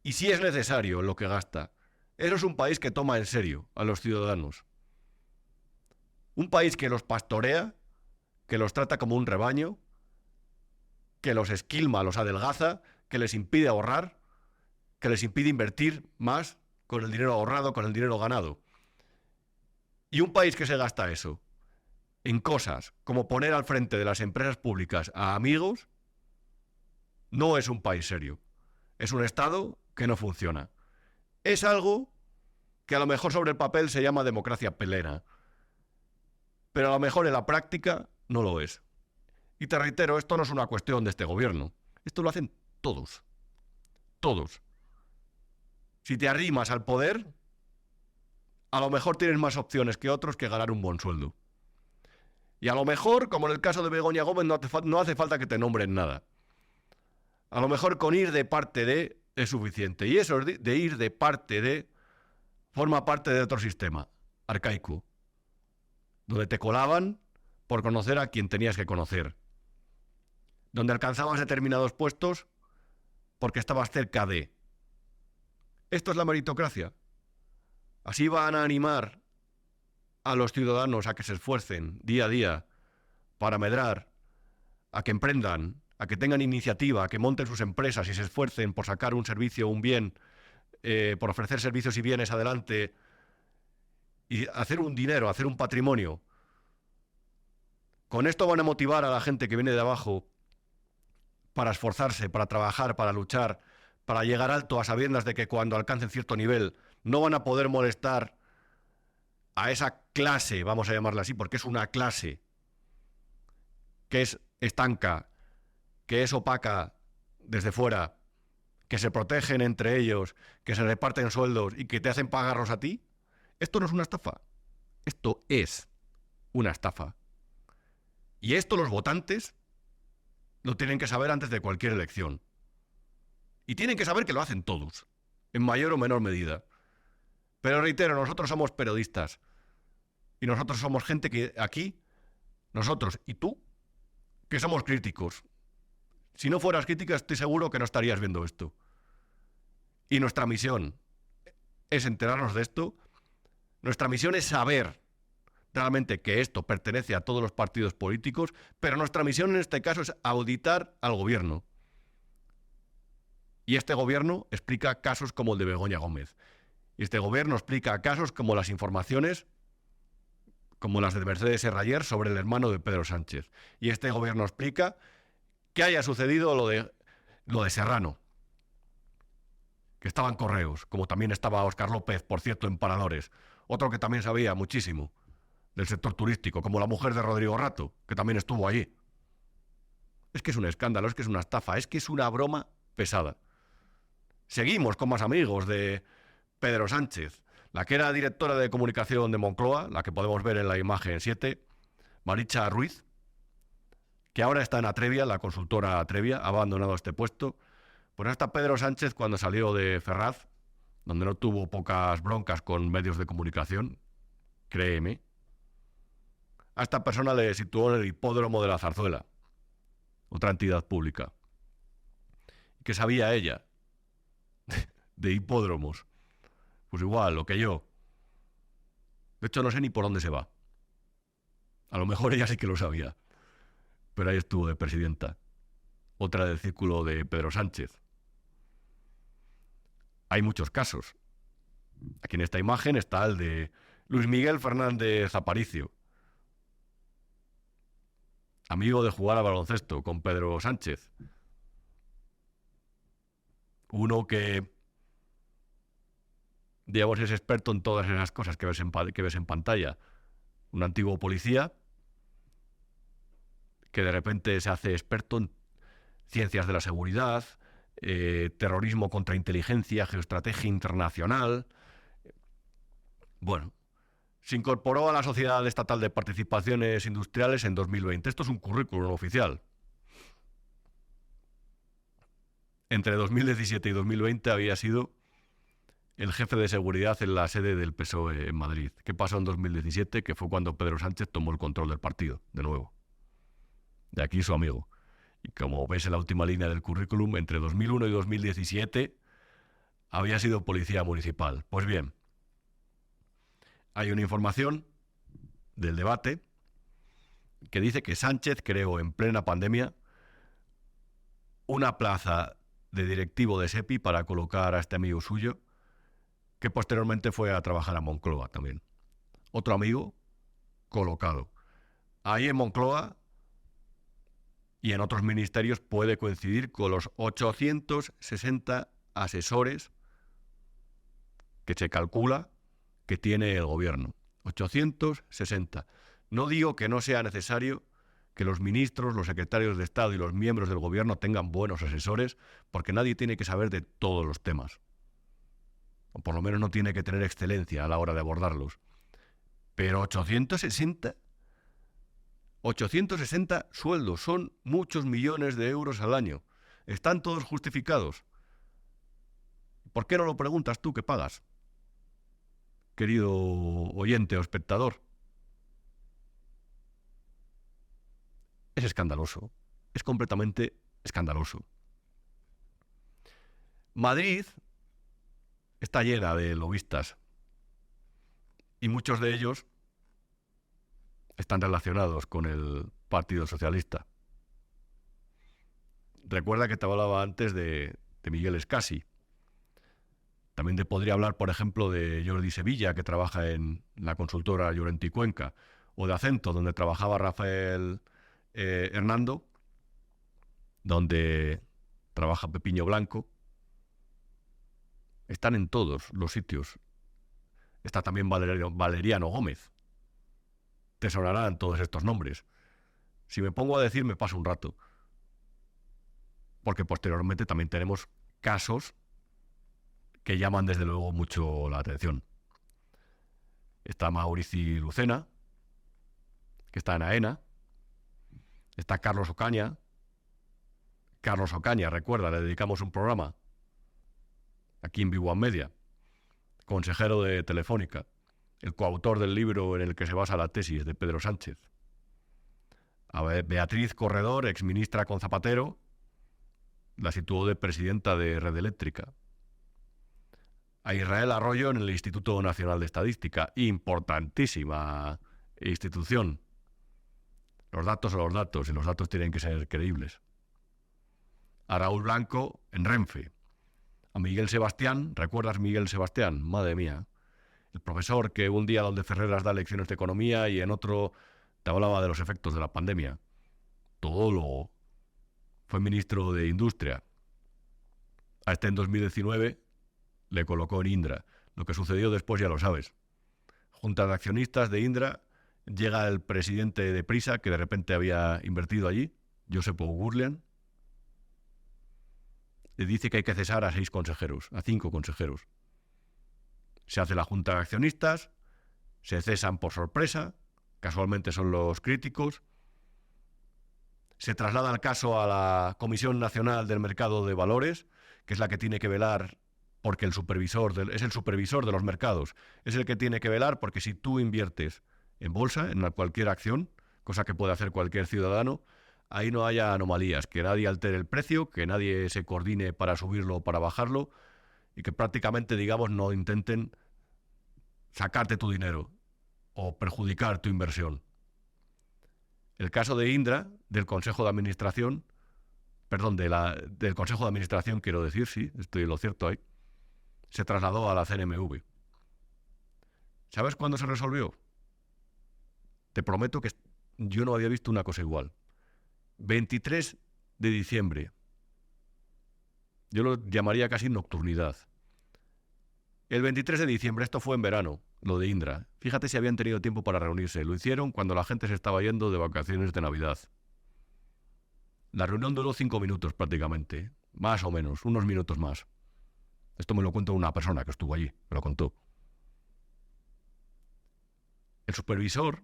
y si es necesario lo que gasta. Eso es un país que toma en serio a los ciudadanos. Un país que los pastorea, que los trata como un rebaño, que los esquilma, los adelgaza, que les impide ahorrar, que les impide invertir más con el dinero ahorrado, con el dinero ganado. Y un país que se gasta eso en cosas como poner al frente de las empresas públicas a amigos, no es un país serio. Es un Estado que no funciona. Es algo que a lo mejor sobre el papel se llama democracia pelera, pero a lo mejor en la práctica no lo es. Y te reitero, esto no es una cuestión de este gobierno. Esto lo hacen todos. Todos. Si te arrimas al poder, a lo mejor tienes más opciones que otros que ganar un buen sueldo. Y a lo mejor, como en el caso de Begoña Gómez, no hace falta que te nombren nada. A lo mejor con ir de parte de es suficiente. Y eso de ir de parte de forma parte de otro sistema arcaico, donde te colaban por conocer a quien tenías que conocer, donde alcanzabas determinados puestos porque estabas cerca de. Esto es la meritocracia. Así van a animar a los ciudadanos a que se esfuercen día a día para medrar, a que emprendan, a que tengan iniciativa, a que monten sus empresas y se esfuercen por sacar un servicio, un bien, por ofrecer servicios y bienes adelante y hacer un dinero, hacer un patrimonio. Con esto van a motivar a la gente que viene de abajo para esforzarse, para trabajar, para luchar, para llegar alto a sabiendas de que cuando alcancen cierto nivel no van a poder molestar a esa clase, vamos a llamarla así, porque es una clase que es estanca, que es opaca desde fuera, que se protegen entre ellos, que se reparten sueldos y que te hacen pagarlos a ti. Esto no es una estafa. Esto es una estafa. Y esto los votantes lo tienen que saber antes de cualquier elección. Y tienen que saber que lo hacen todos, en mayor o menor medida. Pero reitero, nosotros somos periodistas. Y nosotros somos gente que aquí, nosotros y tú, que somos críticos. Si no fueras crítica, estoy seguro que no estarías viendo esto. Y nuestra misión es enterarnos de esto. Nuestra misión es saber realmente que esto pertenece a todos los partidos políticos, pero nuestra misión en este caso es auditar al gobierno. Y este gobierno explica casos como el de Begoña Gómez. Y este gobierno explica casos como las informaciones, como las de Mercedes Serrayer sobre el hermano de Pedro Sánchez. Y este gobierno explica que haya sucedido lo de Serrano, que estaba en Correos, como también estaba Óscar López, por cierto, en Paradores. Otro que también sabía muchísimo del sector turístico, como la mujer de Rodrigo Rato, que también estuvo allí. Es que es un escándalo, es que es una estafa, es que es una broma pesada. Seguimos con más amigos de Pedro Sánchez. La que era directora de comunicación de Moncloa, la que podemos ver en la imagen 7, Maricha Ruiz, que ahora está en Atrevia, la consultora Atrevia, ha abandonado este puesto. Pues hasta Pedro Sánchez, cuando salió de Ferraz, donde no tuvo pocas broncas con medios de comunicación, créeme, a esta persona le situó en el hipódromo de la Zarzuela, otra entidad pública. ¿Qué sabía ella de hipódromos? Pues igual, lo que yo. De hecho, no sé ni por dónde se va. A lo mejor ella sí que lo sabía. Pero ahí estuvo de presidenta. Otra del círculo de Pedro Sánchez. Hay muchos casos. Aquí en esta imagen está el de Luis Miguel Fernández Aparicio, amigo de jugar a baloncesto con Pedro Sánchez. Uno que, digamos, es experto en todas esas cosas que ves en pantalla. Un antiguo policía que de repente se hace experto en ciencias de la seguridad, terrorismo contra inteligencia, geoestrategia internacional. Bueno, se incorporó a la Sociedad Estatal de Participaciones Industriales en 2020. Esto es un currículum oficial. Entre 2017 y 2020 había sido el jefe de seguridad en la sede del PSOE en Madrid. ¿Qué pasó en 2017? Que fue cuando Pedro Sánchez tomó el control del partido, de nuevo. De aquí su amigo. Y como ves en la última línea del currículum, entre 2001 y 2017 había sido policía municipal. Pues bien, hay una información del debate que dice que Sánchez creó en plena pandemia una plaza de directivo de SEPI para colocar a este amigo suyo, que posteriormente fue a trabajar a Moncloa también. Otro amigo colocado. Ahí en Moncloa y en otros ministerios puede coincidir con los 860 asesores que se calcula que tiene el gobierno. 860. No digo que no sea necesario que los ministros, los secretarios de Estado y los miembros del gobierno tengan buenos asesores, porque nadie tiene que saber de todos los temas. O por lo menos no tiene que tener excelencia a la hora de abordarlos. Pero 860 sueldos, son muchos millones de euros al año. ¿Están todos justificados? ¿Por qué no lo preguntas tú que pagas, querido oyente o espectador? Es escandaloso, es completamente escandaloso. Madrid está llena de lobistas y muchos de ellos están relacionados con el Partido Socialista. Recuerda que te hablaba antes de Miguel Escasi. También te podría hablar, por ejemplo, de Jordi Sevilla, que trabaja en la consultora Llorente y Cuenca, o de Acento, donde trabajaba Rafael Hernando, donde trabaja Pepiño Blanco. Están en todos los sitios. Está también Valeriano Gómez. Te sonarán todos estos nombres. Si me pongo a decir, me paso un rato. Porque posteriormente también tenemos casos que llaman desde luego mucho la atención. Está Maurici Lucena, que está en AENA. Está Carlos Ocaña. Carlos Ocaña, recuerda, le dedicamos un programa aquí en Vivo Media. Consejero de Telefónica. El coautor del libro en el que se basa la tesis de Pedro Sánchez. A ver, Beatriz Corredor, exministra con Zapatero, la situó de presidenta de Red Eléctrica. A Israel Arroyo en el Instituto Nacional de Estadística, importantísima institución. Los datos son los datos y los datos tienen que ser creíbles. A Raúl Blanco en Renfe. A Miguel Sebastián, ¿recuerdas Miguel Sebastián? Madre mía. El profesor que un día donde Ferreras da lecciones de economía y en otro te hablaba de los efectos de la pandemia. Todólogo. Fue ministro de Industria. A este en 2019 le colocó en Indra. Lo que sucedió después ya lo sabes. Junta de accionistas de Indra, llega el presidente de Prisa, que de repente había invertido allí, Josep Oughourlian, le dice que hay que cesar a 6 consejeros, a 5 consejeros. Se hace la junta de accionistas, se cesan por sorpresa, casualmente son los críticos, se traslada el caso a la Comisión Nacional del Mercado de Valores, que es la que tiene que velar porque es el supervisor de los mercados, es el que tiene que velar porque si tú inviertes en bolsa, en cualquier acción, cosa que puede hacer cualquier ciudadano, ahí no haya anomalías, que nadie altere el precio, que nadie se coordine para subirlo o para bajarlo y que prácticamente, digamos, no intenten sacarte tu dinero o perjudicar tu inversión. El caso de Indra, del Consejo de Administración, del Consejo de Administración, quiero decir, sí, estoy en lo cierto ahí, se trasladó a la CNMV. ¿Sabes cuándo se resolvió? Te prometo que yo no había visto una cosa igual. 23 de diciembre. Yo lo llamaría casi nocturnidad. El 23 de diciembre, esto fue en verano, lo de Indra. Fíjate si habían tenido tiempo para reunirse. Lo hicieron cuando la gente se estaba yendo de vacaciones de Navidad. La reunión duró 5 minutos prácticamente. Más o menos, unos minutos más. Esto me lo cuenta una persona que estuvo allí, me lo contó. El supervisor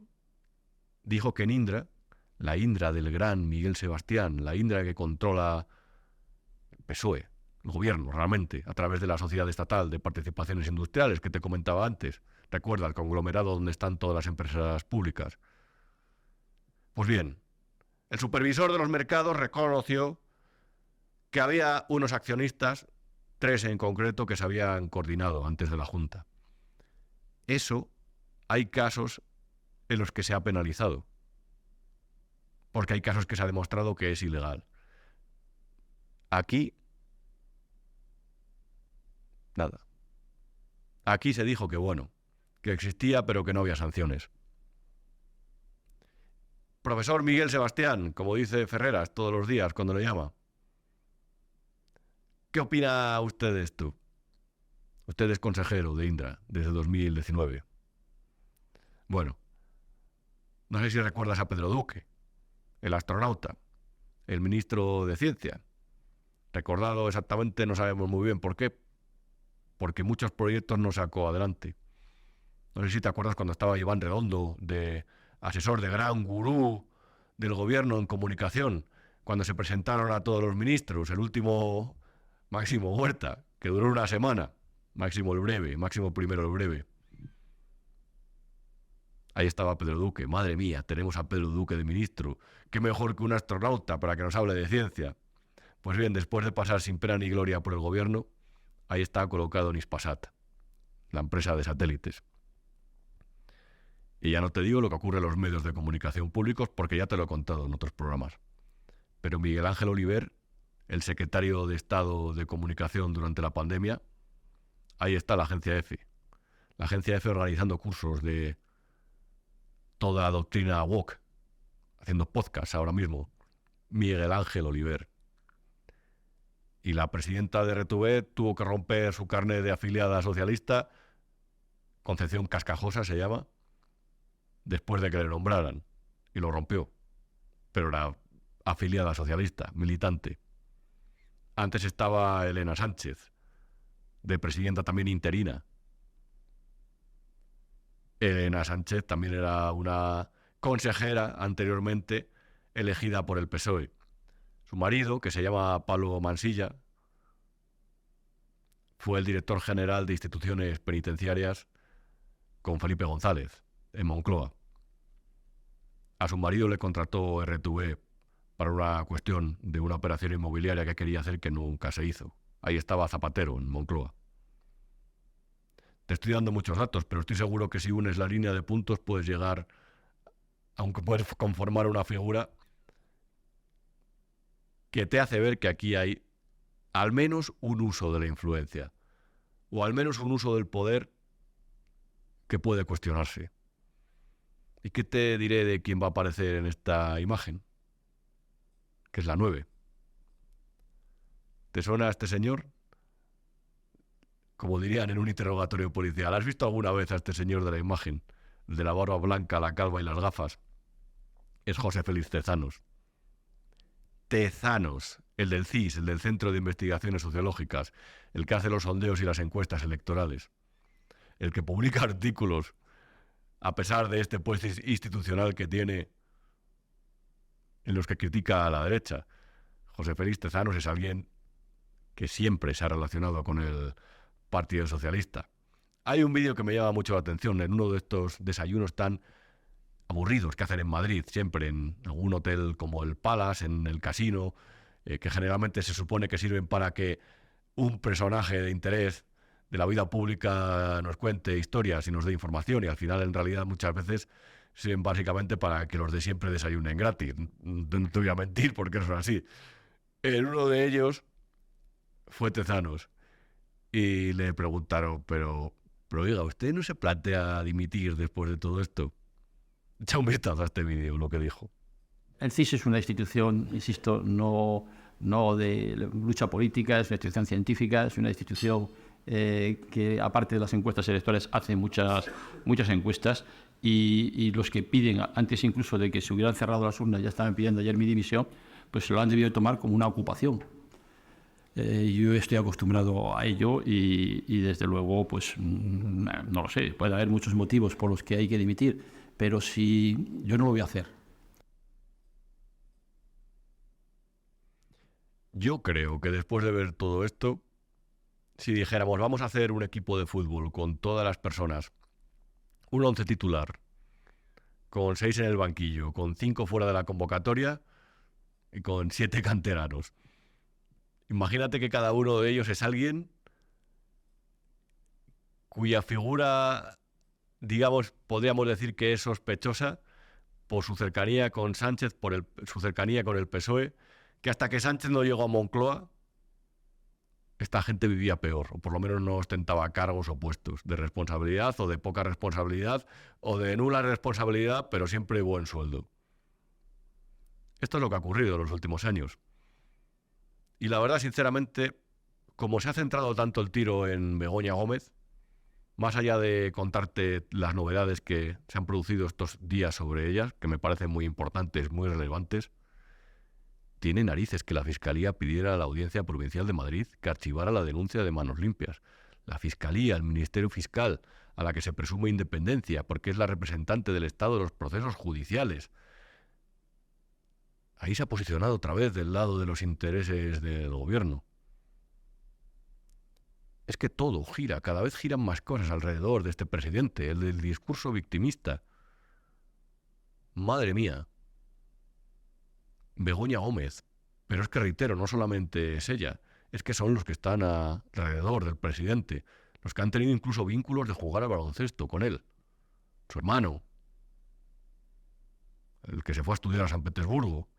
dijo que en Indra, la Indra del gran Miguel Sebastián, la Indra que controla el PSOE, el gobierno realmente, a través de la Sociedad Estatal de Participaciones Industriales que te comentaba antes, recuerda el conglomerado donde están todas las empresas públicas. Pues bien, el supervisor de los mercados reconoció que había unos accionistas, 3 en concreto, que se habían coordinado antes de la Junta. Eso, hay casos en los que se ha penalizado, porque hay casos que se ha demostrado que es ilegal. Aquí, nada. Aquí se dijo que bueno, que existía pero que no había sanciones. Profesor Miguel Sebastián, como dice Ferreras todos los días cuando le llama. ¿Qué opina usted de esto? Usted es consejero de Indra desde 2019. Bueno, no sé si recuerdas a Pedro Duque, el astronauta, el ministro de Ciencia. Recordado exactamente, no sabemos muy bien por qué. Porque muchos proyectos no sacó adelante. No sé si te acuerdas cuando estaba Iván Redondo, de asesor de gran gurú del gobierno en comunicación, cuando se presentaron a todos los ministros, el último Máximo Huerta, que duró una semana, Máximo primero el breve. Ahí estaba Pedro Duque. Madre mía, tenemos a Pedro Duque de ministro. Qué mejor que un astronauta para que nos hable de ciencia. Pues bien, después de pasar sin pena ni gloria por el gobierno, ahí está colocado en Hispasat, la empresa de satélites. Y ya no te digo lo que ocurre en los medios de comunicación públicos, porque ya te lo he contado en otros programas. Pero Miguel Ángel Oliver, el secretario de Estado de Comunicación durante la pandemia, ahí está la agencia EFE. La agencia EFE organizando cursos de toda la doctrina woke, haciendo podcasts ahora mismo. Miguel Ángel Oliver. Y la presidenta de RTV tuvo que romper su carnet de afiliada socialista, Concepción Cascajosa se llama, después de que le nombraran. Y lo rompió. Pero era afiliada socialista, militante. Antes estaba Elena Sánchez, de presidenta también interina. Elena Sánchez también era una consejera anteriormente elegida por el PSOE. Su marido, que se llama Pablo Mansilla, fue el director general de instituciones penitenciarias con Felipe González, en Moncloa. A su marido le contrató RTV para una cuestión de una operación inmobiliaria que quería hacer que nunca se hizo. Ahí estaba Zapatero, en Moncloa. Te estoy dando muchos datos, pero estoy seguro que si unes la línea de puntos puedes llegar, aunque puedes conformar una figura que te hace ver que aquí hay al menos un uso de la influencia, o al menos un uso del poder que puede cuestionarse. ¿Y qué te diré de quién va a aparecer en esta imagen? Que es la 9. ¿Te suena a este señor? Como dirían en un interrogatorio policial. ¿Has visto alguna vez a este señor de la imagen? El de la barba blanca, la calva y las gafas. Es José Félix Tezanos. Tezanos, el del CIS, el del Centro de Investigaciones Sociológicas, el que hace los sondeos y las encuestas electorales, el que publica artículos a pesar de este puesto institucional que tiene, en los que critica a la derecha. José Félix Tezanos es alguien que siempre se ha relacionado con el Partido Socialista. Hay un vídeo que me llama mucho la atención en uno de estos desayunos tan aburridos que hacen en Madrid, siempre en algún hotel como el Palace, en el Casino, que generalmente se supone que sirven para que un personaje de interés de la vida pública nos cuente historias y nos dé información, y al final en realidad muchas veces sirven básicamente para que los de siempre desayunen gratis. No te voy a mentir porque eso es así. En uno de ellos fue Tezanos y le preguntaron, pero oiga, ¿usted no se plantea dimitir después de todo esto? Echa un vistazo a este vídeo, lo que dijo. El CIS es una institución, insisto, no de lucha política, es una institución científica, es una institución que, aparte de las encuestas electorales, hace muchas encuestas, y los que piden, antes incluso de que se hubieran cerrado las urnas, ya estaban pidiendo ayer mi dimisión, pues se lo han debido tomar como una ocupación. Yo estoy acostumbrado a ello y desde luego, pues no lo sé, puede haber muchos motivos por los que hay que dimitir, pero si yo no lo voy a hacer. Yo creo que después de ver todo esto, si dijéramos vamos a hacer un equipo de fútbol con todas las personas, un 11 titular, con 6 en el banquillo, con 5 fuera de la convocatoria y con 7 canteranos. Imagínate que cada uno de ellos es alguien cuya figura, digamos, podríamos decir que es sospechosa por su cercanía con Sánchez, por su cercanía con el PSOE, que hasta que Sánchez no llegó a Moncloa, esta gente vivía peor, o por lo menos no ostentaba cargos o puestos de responsabilidad o de poca responsabilidad o de nula responsabilidad, pero siempre buen sueldo. Esto es lo que ha ocurrido en los últimos años. Y la verdad, sinceramente, como se ha centrado tanto el tiro en Begoña Gómez, más allá de contarte las novedades que se han producido estos días sobre ellas, que me parecen muy importantes, muy relevantes, tiene narices que la Fiscalía pidiera a la Audiencia Provincial de Madrid que archivara la denuncia de Manos Limpias. La Fiscalía, el Ministerio Fiscal, a la que se presume independencia, porque es la representante del Estado de los procesos judiciales. Ahí se ha posicionado otra vez del lado de los intereses del gobierno. Es que todo gira, cada vez giran más cosas alrededor de este presidente, el del discurso victimista. Madre mía. Begoña Gómez. Pero es que reitero, no solamente es ella, es que son los que están alrededor del presidente, los que han tenido incluso vínculos de jugar al baloncesto con él. Su hermano, el que se fue a estudiar a San Petersburgo,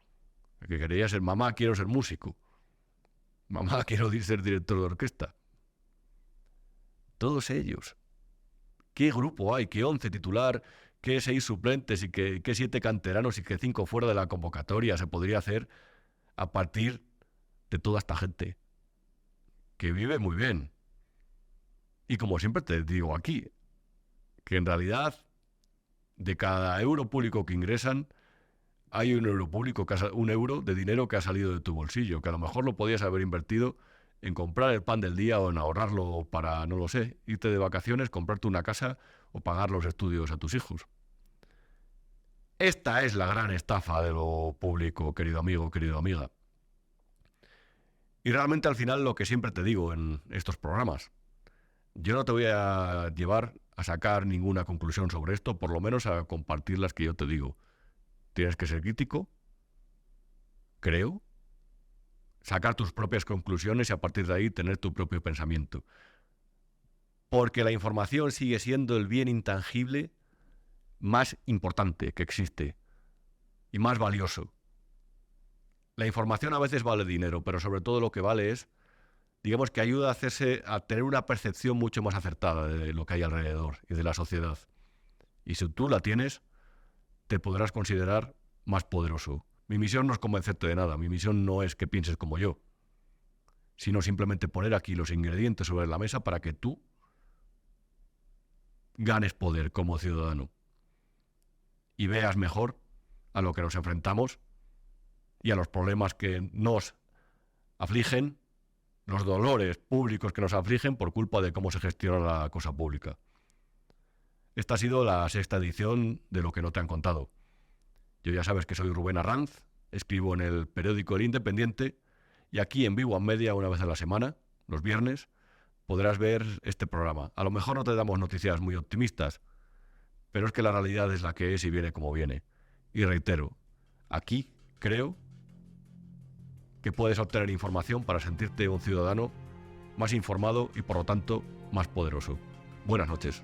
el que quería ser mamá, quiero ser músico, mamá, quiero ser director de orquesta. Todos ellos. ¿Qué grupo hay? ¿Qué 11 titular? ¿Qué 6 suplentes? ¿Y qué 7 canteranos? ¿Y qué 5 fuera de la convocatoria se podría hacer a partir de toda esta gente que vive muy bien? Y como siempre te digo aquí, que en realidad de cada euro público que ingresan, hay un euro público, un euro de dinero que ha salido de tu bolsillo, que a lo mejor lo podías haber invertido en comprar el pan del día o en ahorrarlo para, no lo sé, irte de vacaciones, comprarte una casa o pagar los estudios a tus hijos. Esta es la gran estafa de lo público, querido amigo, querida amiga. Y realmente al final lo que siempre te digo en estos programas, yo no te voy a llevar a sacar ninguna conclusión sobre esto, por lo menos a compartir las que yo te digo. Tienes que ser crítico, creo, sacar tus propias conclusiones y a partir de ahí tener tu propio pensamiento. Porque la información sigue siendo el bien intangible más importante que existe y más valioso. La información a veces vale dinero, pero sobre todo lo que vale es, digamos, que ayuda a tener una percepción mucho más acertada de lo que hay alrededor y de la sociedad. Y si tú la tienes, te podrás considerar más poderoso. Mi misión no es convencerte de nada, mi misión no es que pienses como yo, sino simplemente poner aquí los ingredientes sobre la mesa para que tú ganes poder como ciudadano y veas mejor a lo que nos enfrentamos y a los problemas que nos afligen, los dolores públicos que nos afligen por culpa de cómo se gestiona la cosa pública. Esta ha sido la 6ª edición de Lo que no te han contado. Yo ya sabes que soy Rubén Arranz, escribo en el periódico El Independiente y aquí en Vivo a Media, una vez a la semana, los viernes, podrás ver este programa. A lo mejor no te damos noticias muy optimistas, pero es que la realidad es la que es y viene como viene. Y reitero, aquí creo que puedes obtener información para sentirte un ciudadano más informado y por lo tanto más poderoso. Buenas noches.